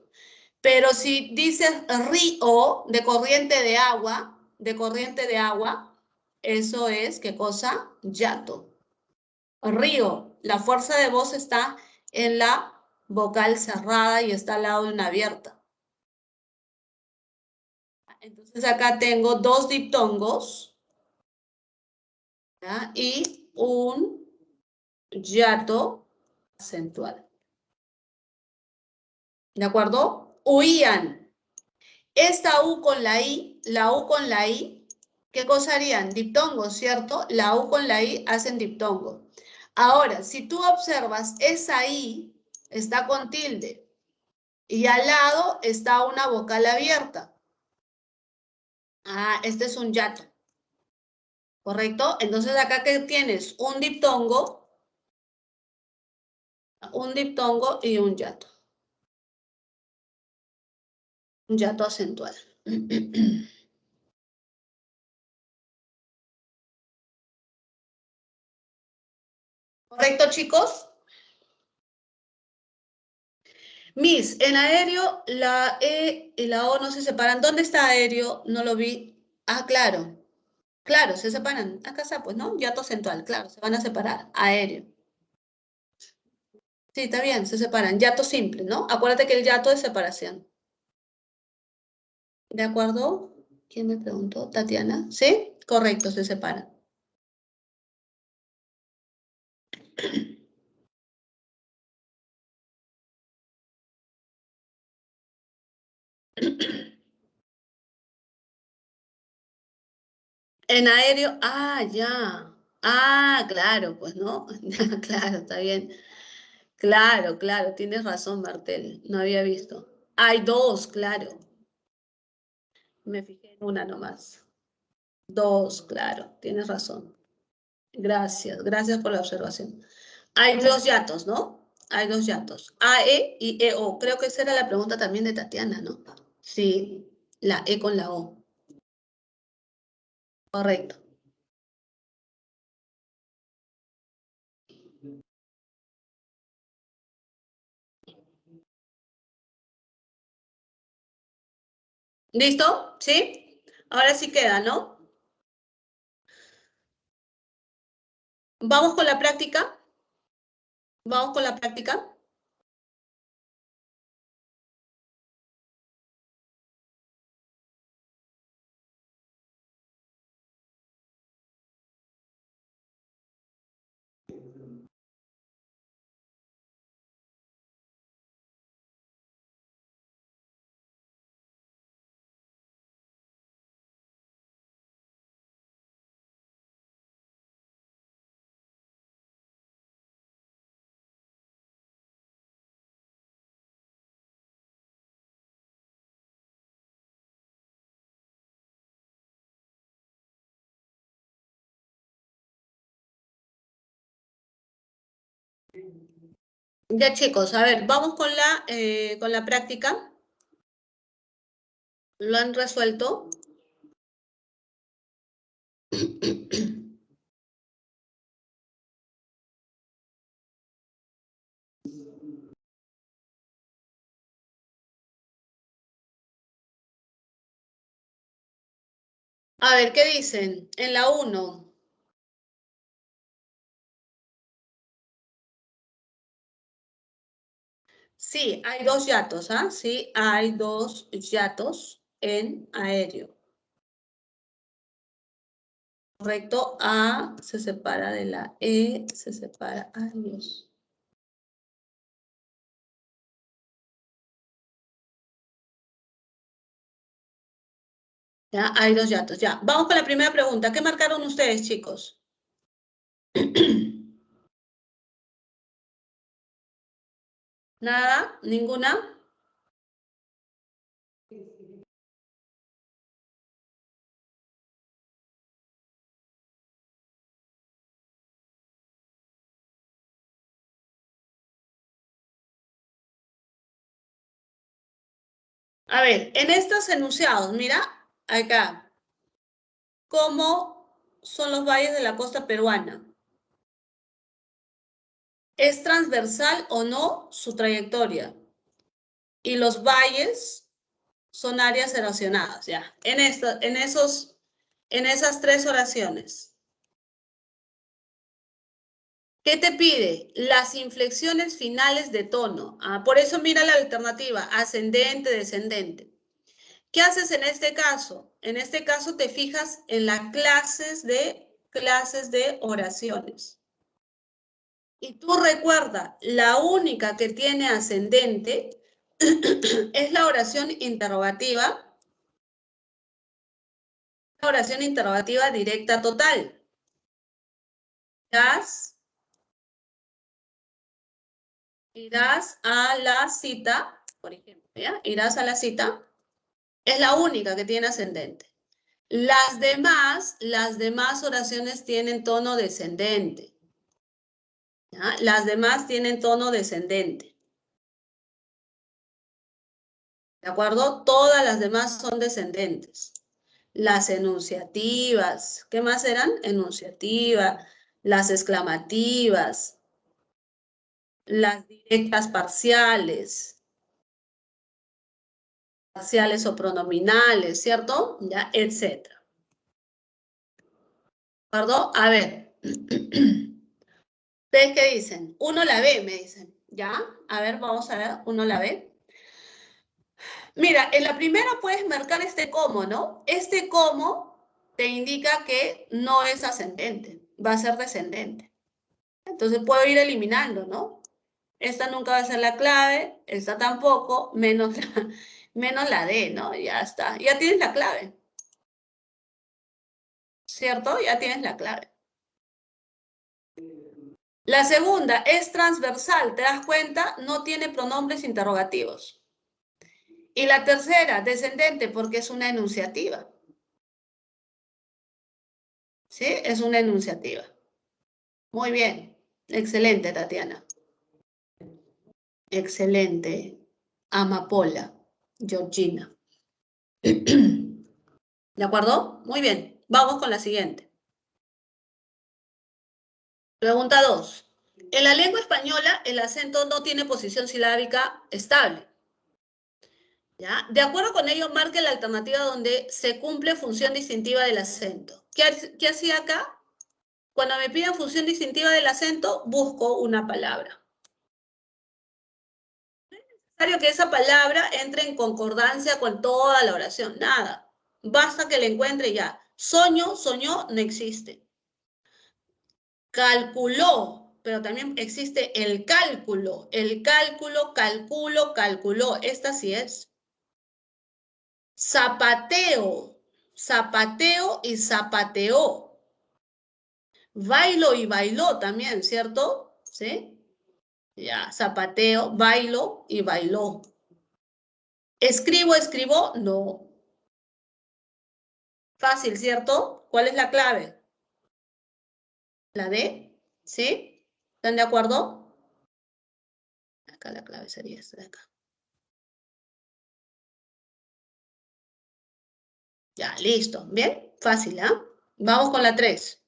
Pero si dices río de corriente de agua, eso es, ¿qué cosa? Yato. Río, la fuerza de voz está en la vocal cerrada y está al lado de una abierta. Entonces acá tengo dos diptongos, ¿ya? Y un yato acentual. ¿De acuerdo? Huían. Esta U con la U con la I, ¿qué cosa harían? Diptongo, ¿cierto? La U con la I hacen diptongo. Ahora, si tú observas, esa I está con tilde y al lado está una vocal abierta. Ah, este es un yato, ¿correcto? Entonces acá que tienes un diptongo y un yato acentual. ¿Correcto, chicos? Miss, en aéreo la E y la O no se separan. ¿Dónde está aéreo? No lo vi. Ah, claro. Claro, se separan. Acá está, pues, ¿no? Yato acentual, claro, se van a separar. Aéreo. Sí, está bien, se separan. Yato simple, ¿no? Acuérdate que el yato es separación. ¿De acuerdo? ¿Quién me preguntó? Tatiana. ¿Sí? Correcto, se separan. En aéreo, ah, ya. Ah, claro, pues, ¿no? Claro, está bien. Claro, claro, tienes razón, Martel. No había visto. Hay dos, claro. Me fijé en una nomás. Dos, claro, tienes razón. Gracias, gracias por la observación. Hay dos yatos, ¿no? Hay dos yatos. AE y EO. Creo que esa era la pregunta también de Tatiana, ¿no? Sí, la E con la O. Correcto. ¿Listo? ¿Sí? Ahora sí queda, ¿no? Vamos con la práctica. Vamos con la práctica. Ya, chicos, a ver, vamos con la práctica. ¿Lo han resuelto? A ver, ¿qué dicen? En la uno. Sí, hay dos yatos, ¿ah? Sí, hay dos yatos en aéreo. Correcto, A se separa de la E, se separa. Ay, Dios. Ya, hay dos yatos, ya. Vamos con la primera pregunta. ¿Qué marcaron ustedes, chicos? ¿Nada? ¿Ninguna? A ver, en estos enunciados, mira, acá, ¿cómo son los valles de la costa peruana? ¿Es transversal o no su trayectoria? y los valles son áreas erosionadas, ya. En esas 3 oraciones. ¿Qué te pide? Las inflexiones finales de tono. Por eso mira la alternativa, ascendente, descendente. ¿Qué haces en este caso? En este caso te fijas en las clases de oraciones. Y tú recuerda, la única que tiene ascendente es la oración interrogativa directa total. Irás a la cita, por ejemplo, ¿ya? Irás a la cita, es la única que tiene ascendente. Las demás oraciones tienen tono descendente. ¿Ya? Las demás tienen tono descendente. ¿De acuerdo? Todas las demás son descendentes. Las enunciativas, ¿qué más eran? Enunciativa, las exclamativas, las directas parciales o pronominales, ¿cierto? Ya, etcétera. ¿De acuerdo? A ver. ¿Ustedes qué dicen? Uno la ve, me dicen. ¿Ya? A ver, vamos a ver. Uno la ve. Mira, en la primera puedes marcar este como, ¿no? Este como te indica que no es ascendente, va a ser descendente. Entonces puedo ir eliminando, ¿no? Esta nunca va a ser la clave, esta tampoco, menos la D, ¿no? Ya está, ya tienes la clave. ¿Cierto? Ya tienes la clave. La segunda es transversal, ¿te das cuenta? No tiene pronombres interrogativos. Y la tercera, descendente, porque es una enunciativa. ¿Sí? Es una enunciativa. Muy bien. Excelente, Tatiana. Excelente. Amapola. Georgina. ¿De acuerdo? Muy bien. Vamos con la siguiente. Pregunta 2. En la lengua española, el acento no tiene posición silábica estable. ¿Ya? De acuerdo con ello, marque la alternativa donde se cumple función distintiva del acento. ¿Qué hacía acá? Cuando me piden función distintiva del acento, busco una palabra. No es necesario que esa palabra entre en concordancia con toda la oración, nada. Basta que la encuentre ya. Soñó, no existe. Calculó, pero también existe el cálculo. El cálculo, calculó. Esta sí es. Zapateo y zapateó. Bailo y bailó también, ¿cierto? ¿Sí? Ya, zapateo, bailo y bailó. Escribo, no. Fácil, ¿cierto? ¿Cuál es la clave? La D, ¿sí? ¿Están de acuerdo? Acá la clave sería esta de acá. Ya, listo. ¿Bien? Fácil, ¿ah? Vamos con la 3.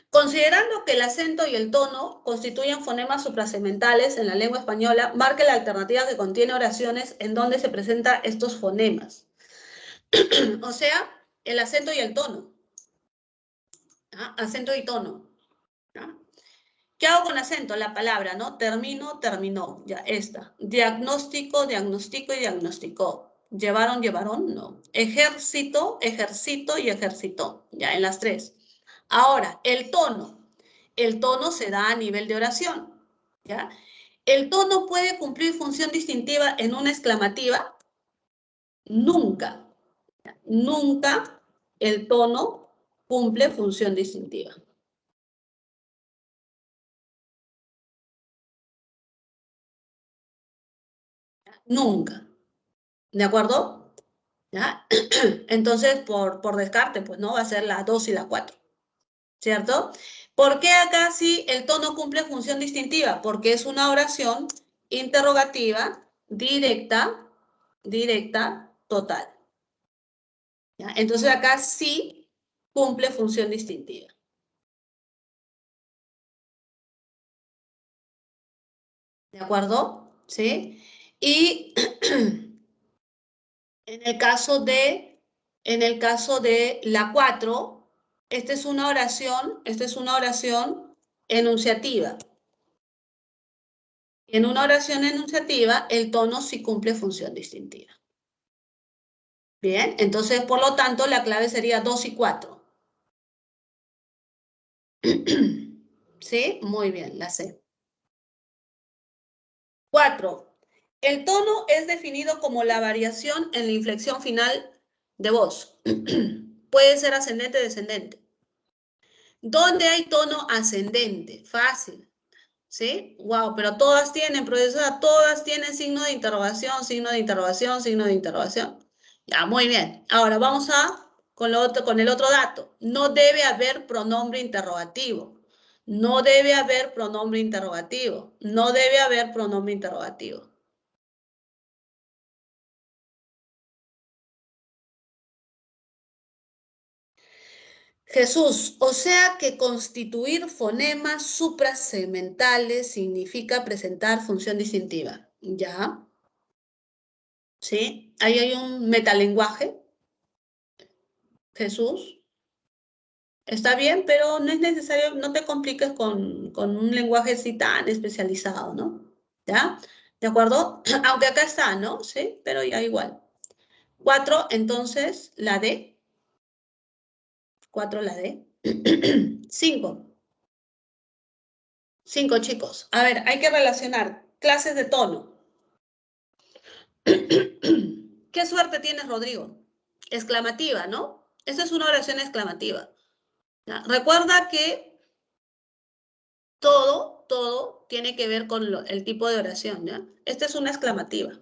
Considerando que el acento y el tono constituyen fonemas suprasementales en la lengua española, marque la alternativa que contiene oraciones en donde se presentan estos fonemas. O sea, el acento y el tono. ¿Ah? Acento y tono. ¿Ah? ¿Qué hago con acento? La palabra, ¿no? Terminó. Ya, esta. Diagnóstico y diagnosticó. Llevaron, no. Ejército y ejercitó. Ya, en las 3. Ahora, el tono. El tono se da a nivel de oración. ¿Ya? ¿El tono puede cumplir función distintiva en una exclamativa? Nunca. Nunca el tono cumple función distintiva. Nunca. ¿De acuerdo? ¿Ya? Entonces, por descarte, pues no va a ser la 2 y la 4. ¿Cierto? ¿Por qué acá sí el tono cumple función distintiva? Porque es una oración interrogativa directa, total. ¿Ya? Entonces acá sí cumple función distintiva. ¿De acuerdo? ¿Sí? Y en el caso de la 4, esta es una oración enunciativa. En una oración enunciativa, el tono sí cumple función distintiva. Bien, entonces, por lo tanto, la clave sería 2 y 4. ¿Sí? Muy bien, la C. 4. El tono es definido como la variación en la inflexión final de voz. Puede ser ascendente o descendente. ¿Dónde hay tono ascendente? Fácil. ¿Sí? Wow, pero todas tienen, profesora, todas tienen signo de interrogación, signo de interrogación, signo de interrogación. Ya, muy bien. Ahora vamos con el otro dato. No debe haber pronombre interrogativo. No debe haber pronombre interrogativo. No debe haber pronombre interrogativo. Jesús, o sea que constituir fonemas suprasegmentales significa presentar función distintiva. ¿Ya? ¿Sí? Ahí hay un metalenguaje, Jesús. Está bien, pero no es necesario, no te compliques con un lenguaje así tan especializado, ¿no? ¿Ya? ¿De acuerdo? Aunque acá está, ¿no? Sí, pero ya igual. 4, entonces, la D. 4, la D. 5. 5, chicos. A ver, hay que relacionar clases de tono. ¿Qué suerte tienes, Rodrigo? Exclamativa, ¿no? Esta es una oración exclamativa. ¿Ya? Recuerda que todo tiene que ver con el tipo de oración, ¿ya? Esta es una exclamativa.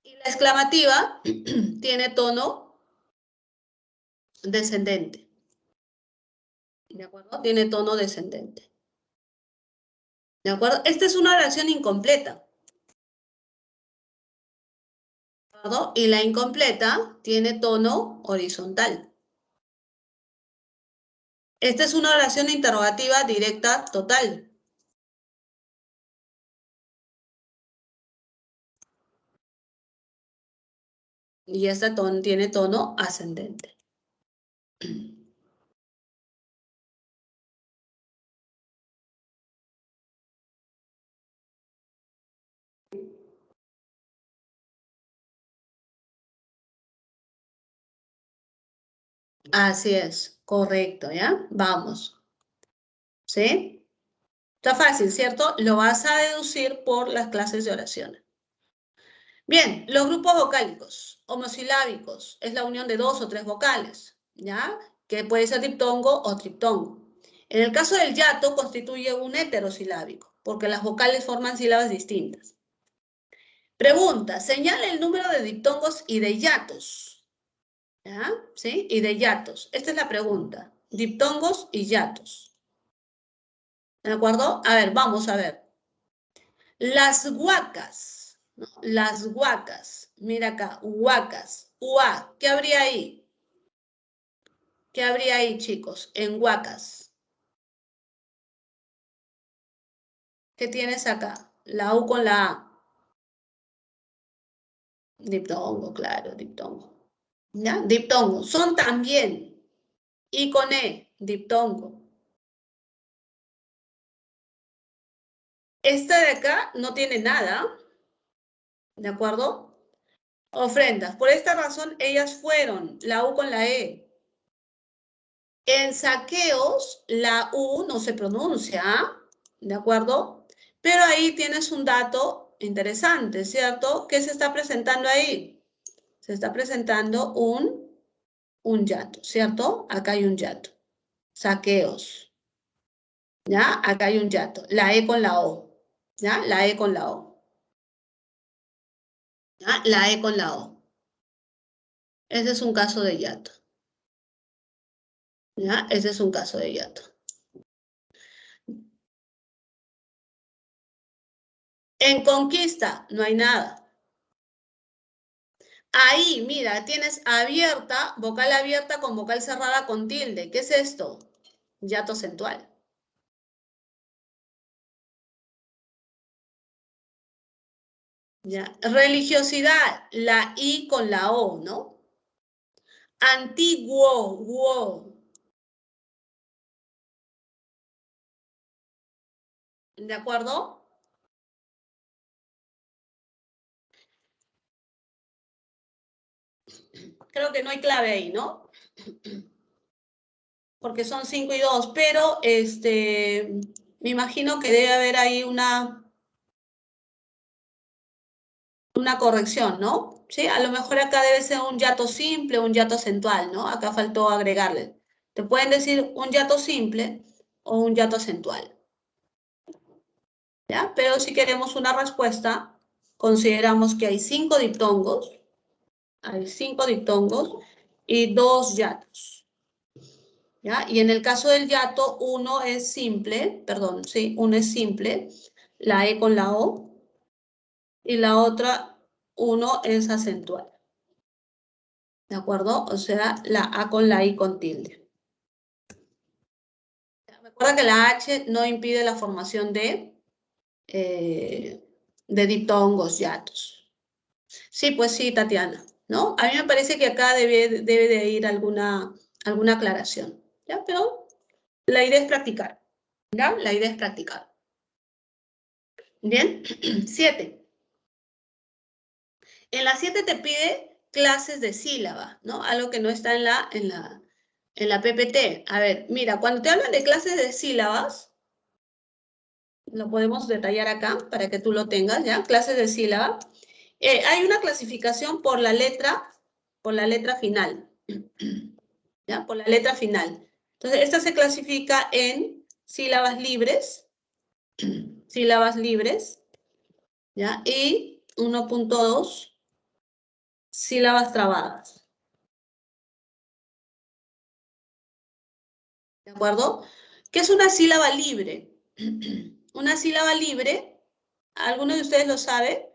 Y la exclamativa tiene tono descendente. ¿De acuerdo? Tiene tono descendente. ¿De acuerdo? Esta es una oración incompleta. ¿De acuerdo? Y la incompleta tiene tono horizontal. Esta es una oración interrogativa directa total. Y esta tiene tono ascendente. Así es, correcto, ¿ya? Vamos. ¿Sí? Está fácil, ¿cierto? Lo vas a deducir por las clases de oración. Bien, los grupos vocálicos, homosilábicos, es la unión de 2 o 3 vocales, ¿ya? Que puede ser diptongo o triptongo. En el caso del yato, constituye un heterosilábico, porque las vocales forman sílabas distintas. Pregunta, señala el número de diptongos y de yatos, ¿ya? ¿Sí? Y de yatos. Esta es la pregunta. Diptongos y yatos. ¿De acuerdo? A ver, vamos a ver. Las huacas, ¿no? Las huacas. Mira acá, huacas. Ua, ¿qué habría ahí? ¿Qué habría ahí, chicos? En huacas. ¿Qué tienes acá? La U con la A. Diptongo, claro, diptongo. ¿Ya? Diptongo. Son también. Y con E, diptongo. Esta de acá no tiene nada. ¿De acuerdo? Ofrendas. Por esta razón, ellas fueron. La U con la E. En saqueos, la U no se pronuncia, ¿de acuerdo? Pero ahí tienes un dato interesante, ¿cierto? ¿Qué se está presentando ahí? Se está presentando un yato, ¿cierto? Acá hay un yato. Saqueos, ¿ya? Acá hay un yato. La E con la O, ¿ya? La E con la O, ¿ya? La E con la O. Ese es un caso de yato, ¿ya? Ese es un caso de yato. En conquista no hay nada. Ahí, mira, tienes abierta, vocal abierta con vocal cerrada con tilde. ¿Qué es esto? Yato acentual. ¿Ya? Religiosidad, la I con la O, ¿no? Antiguo, guo. ¿De acuerdo? Creo que no hay clave ahí, ¿no? Porque son 5 y 2, pero me imagino que debe haber ahí una corrección, ¿no? ¿Sí? A lo mejor acá debe ser un yato simple, un yato acentual, ¿no? Acá faltó agregarle. Te pueden decir un yato simple o un yato acentual, ¿ya? Pero si queremos una respuesta, consideramos que hay 5 diptongos y 2 yatos, ¿ya? Y en el caso del yato, uno es simple, perdón, sí, uno es simple, la E con la O, y la otra, uno es acentual. ¿De acuerdo? O sea, la A con la I con tilde. Recuerda que la H no impide la formación de diptongos, yatos. Sí, pues sí, Tatiana, ¿no? A mí me parece que acá debe de ir alguna aclaración, ¿ya? Pero la idea es practicar, ¿ya? La idea es practicar. Bien, 7. En la 7 te pide clases de sílaba, ¿no? Algo que no está en la PPT. A ver, mira, cuando te hablan de clases de sílabas, lo podemos detallar acá para que tú lo tengas, ¿ya? Clases de sílaba. Hay una clasificación por la letra final, ¿ya? Por la letra final. Entonces, esta se clasifica en sílabas libres, ¿ya? Y 1.2, sílabas trabadas, ¿de acuerdo? ¿Qué es una sílaba libre? Una sílaba libre, ¿alguno de ustedes lo sabe?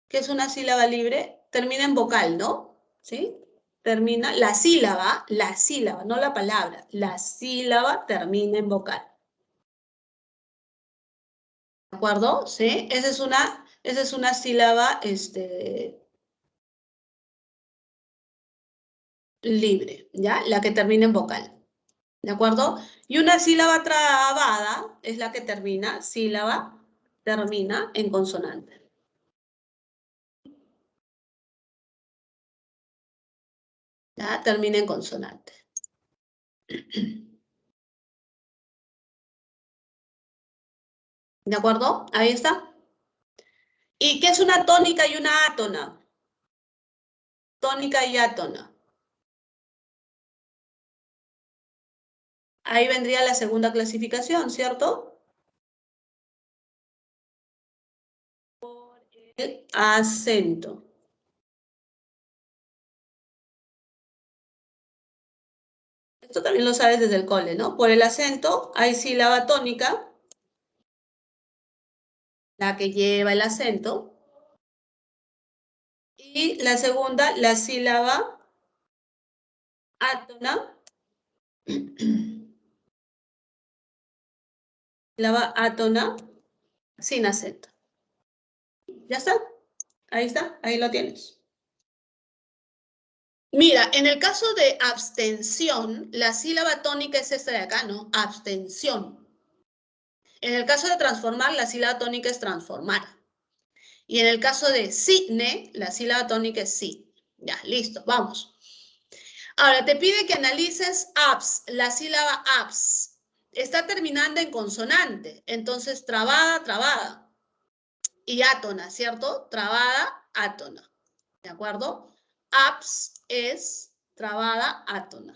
¿Qué es una sílaba libre? Termina en vocal, ¿no? ¿Sí? Termina, la sílaba, no la palabra, la sílaba termina en vocal. ¿De acuerdo? ¿Sí? Esa es una sílaba libre, ¿ya? La que termina en vocal. ¿De acuerdo? Y una sílaba trabada es la que termina en consonante. ¿Ya? Termina en consonante. ¿De acuerdo? Ahí está. ¿Y qué es una tónica y una átona? Tónica y átona. Ahí vendría la segunda clasificación, ¿cierto? El acento. Esto también lo sabes desde el cole, ¿no? Por el acento hay sílaba tónica, la que lleva el acento, y la segunda, la sílaba átona, sílaba átona sin acento. ¿Ya está? Ahí lo tienes. Mira, en el caso de abstención, la sílaba tónica es esta de acá, ¿no? Abstención. En el caso de transformar, la sílaba tónica es transformar. Y en el caso de cine, la sílaba tónica es sí. Ya, listo, vamos. Ahora, te pide que analices abs, la sílaba abs. Está terminando en consonante, entonces trabada, trabada. Y átona, ¿cierto? Trabada, átona. ¿De acuerdo? Abs es trabada, átona.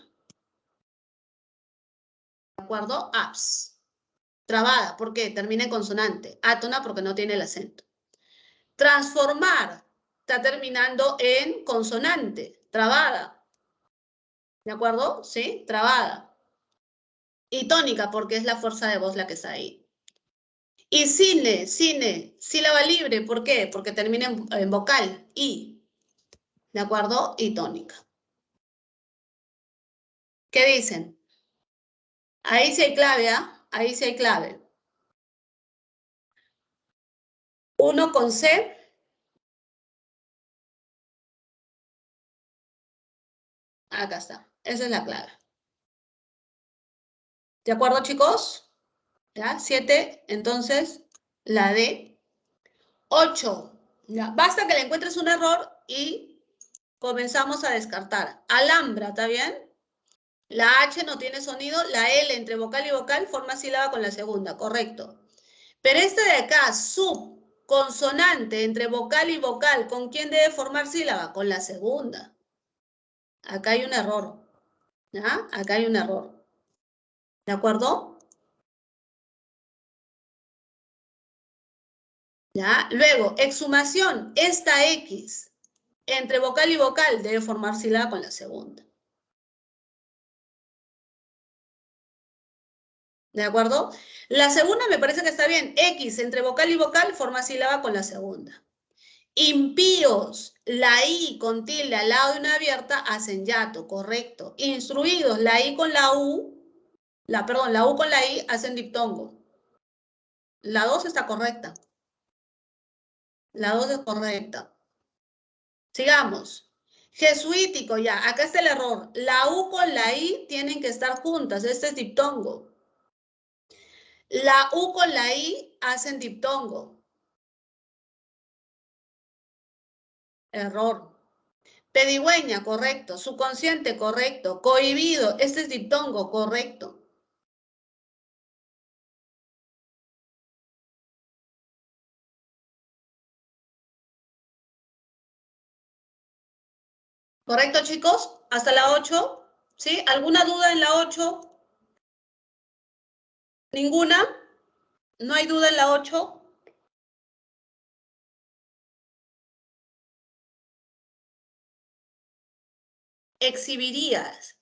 ¿De acuerdo? Abs. Trabada, ¿por qué? Termina en consonante. Átona porque no tiene el acento. Transformar está terminando en consonante, trabada. ¿De acuerdo? ¿Sí? Trabada. Y tónica porque es la fuerza de voz la que está ahí. Y cine, sílaba libre, ¿por qué? Porque termina en vocal, y. ¿De acuerdo? Y tónica. ¿Qué dicen? Ahí sí hay clave, ¿ah? Ahí sí hay clave. Uno con C Acá está. Esa es la clave. ¿De acuerdo, chicos? ¿Ya? 7, entonces, la D. 8. ¿Ya? Basta que le encuentres un error y comenzamos a descartar. Alhambra, ¿está bien? La H no tiene sonido, la L entre vocal y vocal forma sílaba con la segunda, correcto. Pero este de acá, subconsonante entre vocal y vocal, ¿con quién debe formar sílaba? Con la segunda. Acá hay un error. ¿Ya? Acá hay un error. ¿De acuerdo? ¿Ya? Luego, exhumación, esta X entre vocal y vocal debe formar sílaba con la segunda. ¿De acuerdo? La segunda me parece que está bien. X entre vocal y vocal forma sílaba con la segunda. Impíos, la I con tilde al lado de una abierta hacen yato, correcto. Instruidos, la I con la U, la U con la I hacen diptongo. La 2 está correcta. La 2 es correcta. Sigamos. Jesuítico, ya, acá está el error. La U con la I tienen que estar juntas, este es diptongo. La U con la I hacen diptongo. Error. Pedigüeña, correcto. Subconsciente, correcto. Cohibido, este es diptongo, correcto. ¿Correcto, chicos? Hasta la 8. ¿Sí? ¿Alguna duda en la 8? ¿Ninguna? ¿No hay duda en la 8? Exhibirías.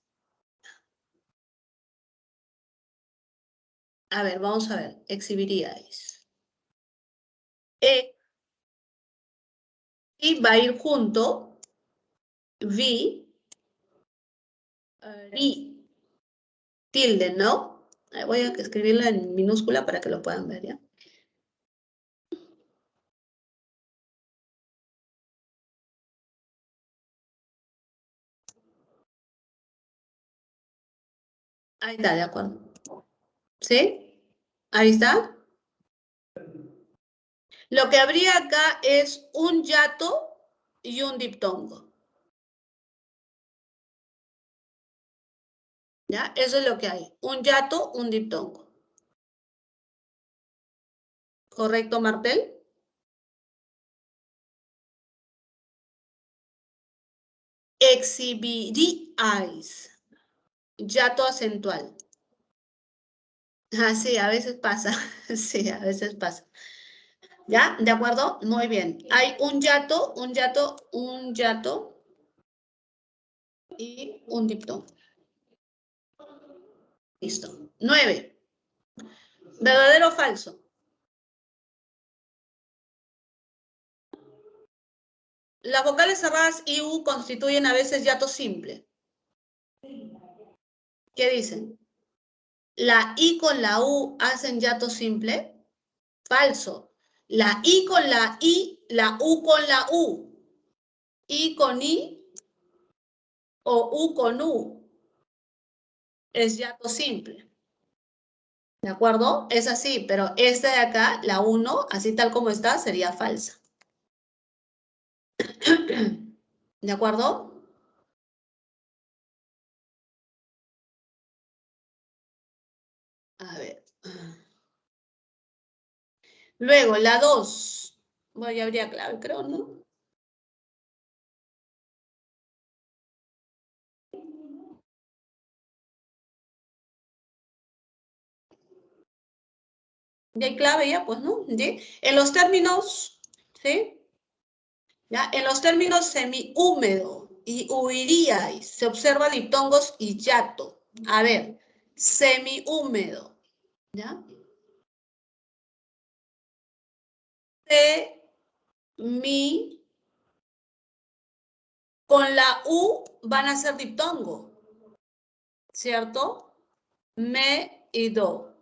A ver, vamos a ver. Exhibiríais. Y va a ir junto. Vi. Y. Tilde, ¿no? Voy a escribirla en minúscula para que lo puedan ver, ¿ya? Ahí está, de acuerdo. ¿Sí? Ahí está. Lo que habría acá es un yato y un diptongo. ¿Ya? Eso es lo que hay. Un yato, un diptongo. ¿Correcto, Martel? Exhibiríais. Yato acentual. Ah, sí, a veces pasa. Sí, a veces pasa. ¿Ya? ¿De acuerdo? Muy bien. Hay un yato, y un diptongo. Listo. 9. ¿Verdadero o falso? Las vocales cerradas y U constituyen a veces yato simple. ¿Qué dicen? ¿La I con la U hacen yato simple? Falso. La I con la I, la U con la U. I con I o U con U. Es yato simple. ¿De acuerdo? Es así, pero esta de acá, la 1, así tal como está, sería falsa. ¿De acuerdo? A ver. Luego, la 2. Bueno, ya habría clave, creo, ¿no? Ya hay clave, ya, pues, ¿no? ¿Sí? En los términos, ¿sí? ¿Ya? En los términos semihúmedo y huiríais, se observa diptongos y yato. A ver, semihúmedo, ¿ya? Mi, con la U van a ser diptongo, ¿cierto? Me y do.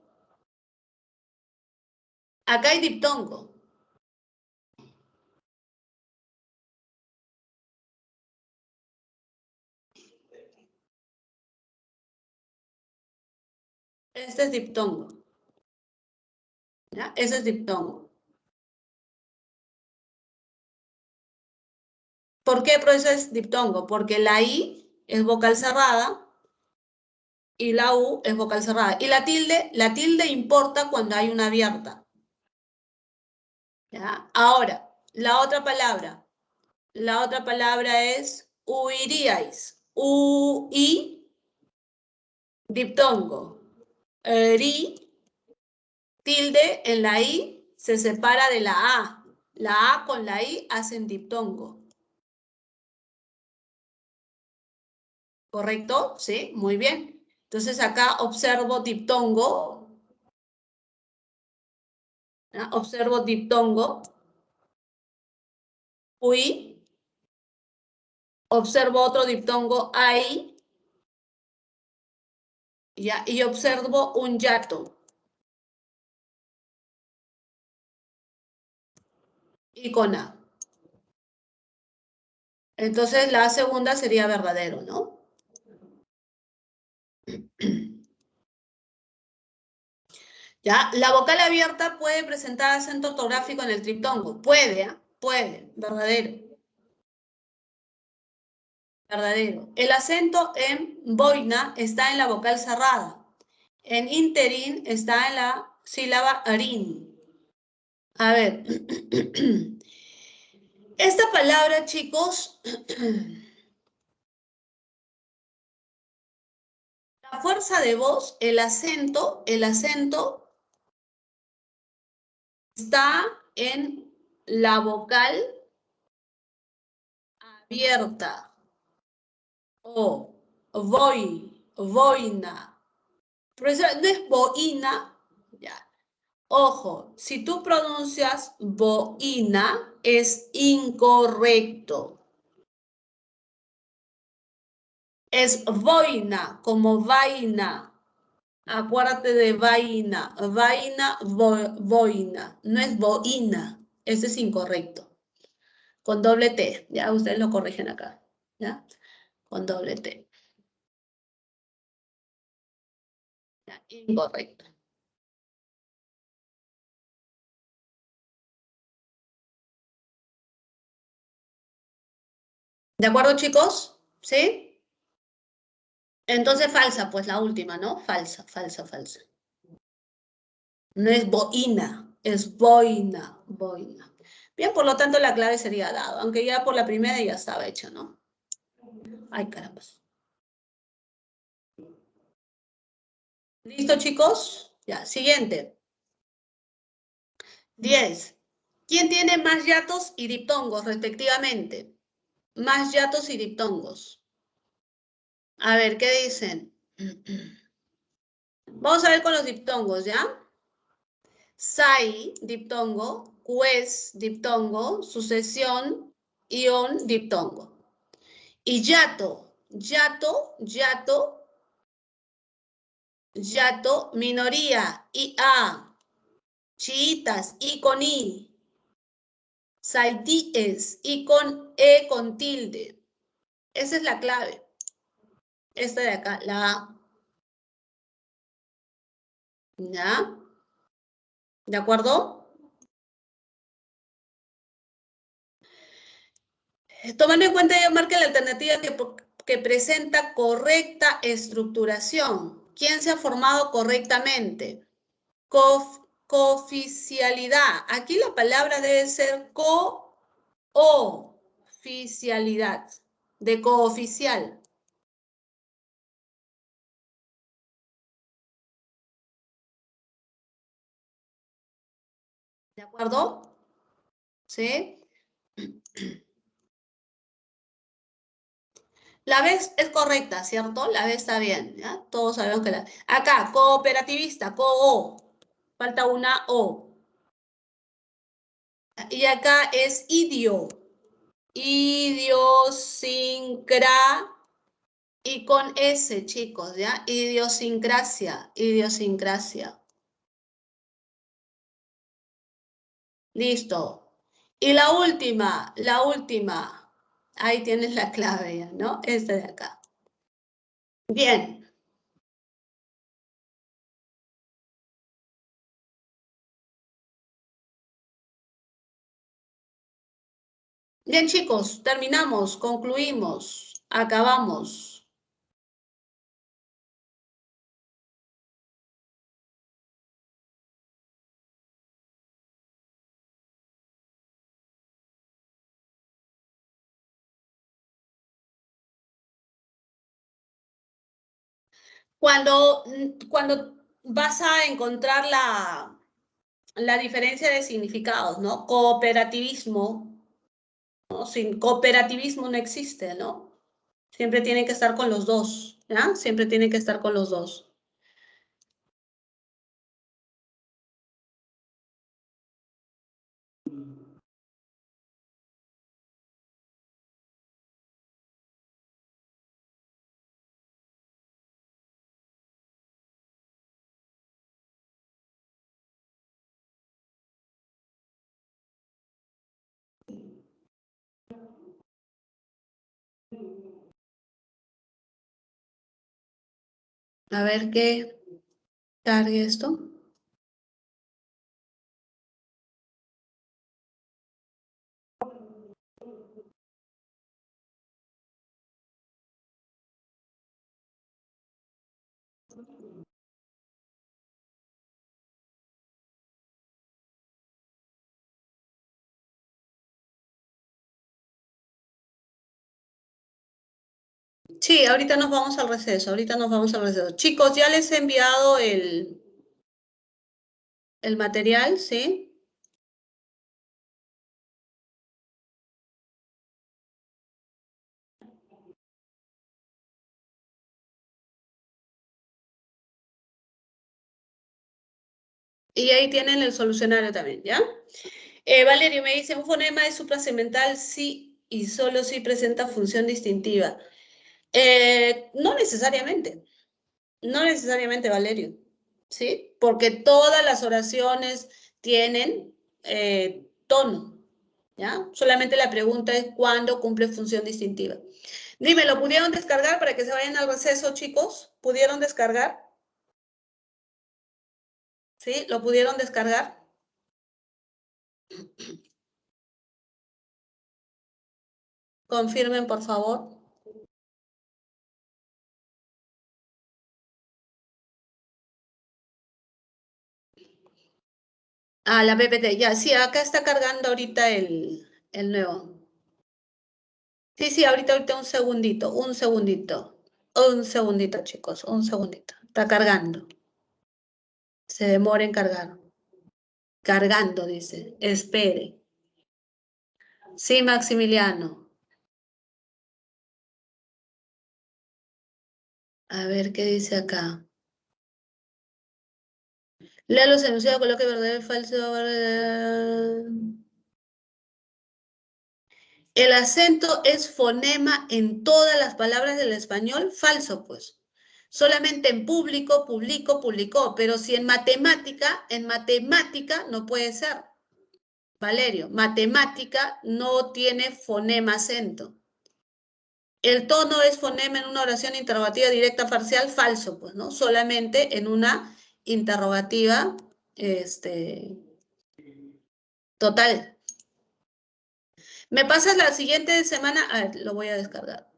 Acá hay diptongo. Este es diptongo. ¿Ya? Ese es diptongo. ¿Por qué profesor es diptongo? Porque la I es vocal cerrada y la U es vocal cerrada. Y la tilde importa cuando hay una abierta. ¿Ya? Ahora, la otra palabra es huiríais. U-I, diptongo. Ri, tilde en la I se separa de la A. La A con la I hacen diptongo. ¿Correcto? Sí, muy bien. Entonces acá observo diptongo. ¿Ya? Observo diptongo. Ui. Observo otro diptongo ai. ¿Ya? Y observo un yato. Y con A. Entonces la segunda sería verdadero, ¿no? ¿Ya? La vocal abierta puede presentar acento ortográfico en el triptongo. Puede, ¿eh? Puede, verdadero. Verdadero. El acento en boina está en la vocal cerrada. En interín está en la sílaba arín. A ver. Esta palabra, chicos, la fuerza de voz, el acento está en la vocal abierta. O, boina. Profesora, no es boina, ya. Ojo, si tú pronuncias boina, es incorrecto. Es boina, como vaina. Acuérdate de vaina. Vaina, boina. No es boina. Ese es incorrecto. Con doble T. Ya ustedes lo corrigen acá. ¿Ya? Con doble T. Ya, incorrecto. ¿De acuerdo, chicos? ¿Sí? Entonces falsa, pues la última, ¿no? Falsa, falsa, falsa. No es boina, es boina, boina. Bien, por lo tanto la clave sería dado, aunque ya por la primera ya estaba hecho, ¿no? Ay, caramba. ¿Listo, chicos? Ya, siguiente. 10. ¿Quién tiene más yatos y diptongos, respectivamente? Más yatos y diptongos. A ver, ¿qué dicen? Vamos a ver con los diptongos, ¿ya? Sai, diptongo, ques, diptongo, sucesión, ion, diptongo. Y yato, minoría, ia, chiitas, y con i, saitíes, y con e con tilde. Esa es la clave. Esta de acá, la A. ¿Ya? ¿De acuerdo? Tomando en cuenta, ya marca la alternativa que presenta correcta estructuración. ¿Quién se ha formado correctamente? Cooficialidad. Aquí la palabra debe ser cooficialidad, de cooficial. ¿De acuerdo? ¿Sí? La B es correcta, ¿cierto? La B está bien, ¿ya? Todos sabemos que la... Acá, cooperativista, co-o. Falta una O. Y acá es idiosincra, y con S, chicos, ¿ya? Idiosincrasia, idiosincrasia. Listo. Y la última, la última. Ahí tienes la clave, ya, ¿no? Esta de acá. Bien. Bien, chicos, terminamos, concluimos, acabamos. Cuando vas a encontrar la diferencia de significados, ¿no? Cooperativismo, ¿no? Sin cooperativismo no existe, ¿no? Siempre tienen que estar con los dos, ¿ya? Siempre tienen que estar con los dos. A ver qué cargue esto. Sí, ahorita nos vamos al receso, ahorita nos vamos al receso. Chicos, ya les he enviado el material, ¿sí? Y ahí tienen el solucionario también, ¿ya? Valerio me dice, ¿un fonema es suprasegmental? Sí, y solo si presenta función distintiva. No necesariamente, no necesariamente, Valerio, ¿sí? Porque todas las oraciones tienen tono, ¿ya? Solamente la pregunta es cuándo cumple función distintiva. Dime, ¿lo pudieron descargar para que se vayan al receso, chicos? ¿Pudieron descargar? ¿Sí? ¿Lo pudieron descargar? Confirmen, por favor. Ah, la PPT, ya, sí, acá está cargando ahorita el nuevo. Sí, sí, ahorita un segundito. Un segundito, chicos, un segundito. Está cargando. Se demora en cargar. Cargando, dice. Espere. Sí, Maximiliano. A ver qué dice acá. Lea los enunciados, coloque verdadero y falso. El acento es fonema en todas las palabras del español, falso, pues. Solamente en público, publicó, publicó, pero si en matemática no puede ser. Valerio, matemática no tiene fonema acento. El tono es fonema en una oración interrogativa directa parcial, falso, pues, ¿no? Solamente en una interrogativa, total. Me pasas la siguiente semana, a ver, lo voy a descargar.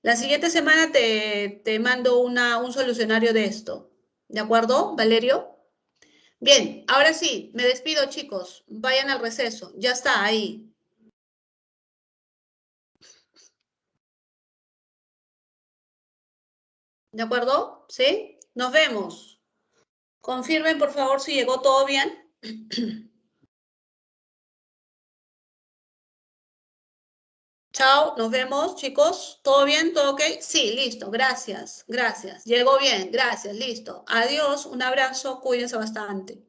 La siguiente semana te mando un solucionario de esto. ¿De acuerdo, Valerio? Bien, ahora sí, me despido, chicos. Vayan al receso. Ya está ahí. ¿De acuerdo? ¿Sí? Nos vemos. Confirmen, por favor, si llegó todo bien. Chao, nos vemos, chicos. ¿Todo bien? ¿Todo ok? Sí, listo. Gracias, gracias. Llegó bien, gracias, listo. Adiós, un abrazo, cuídense bastante.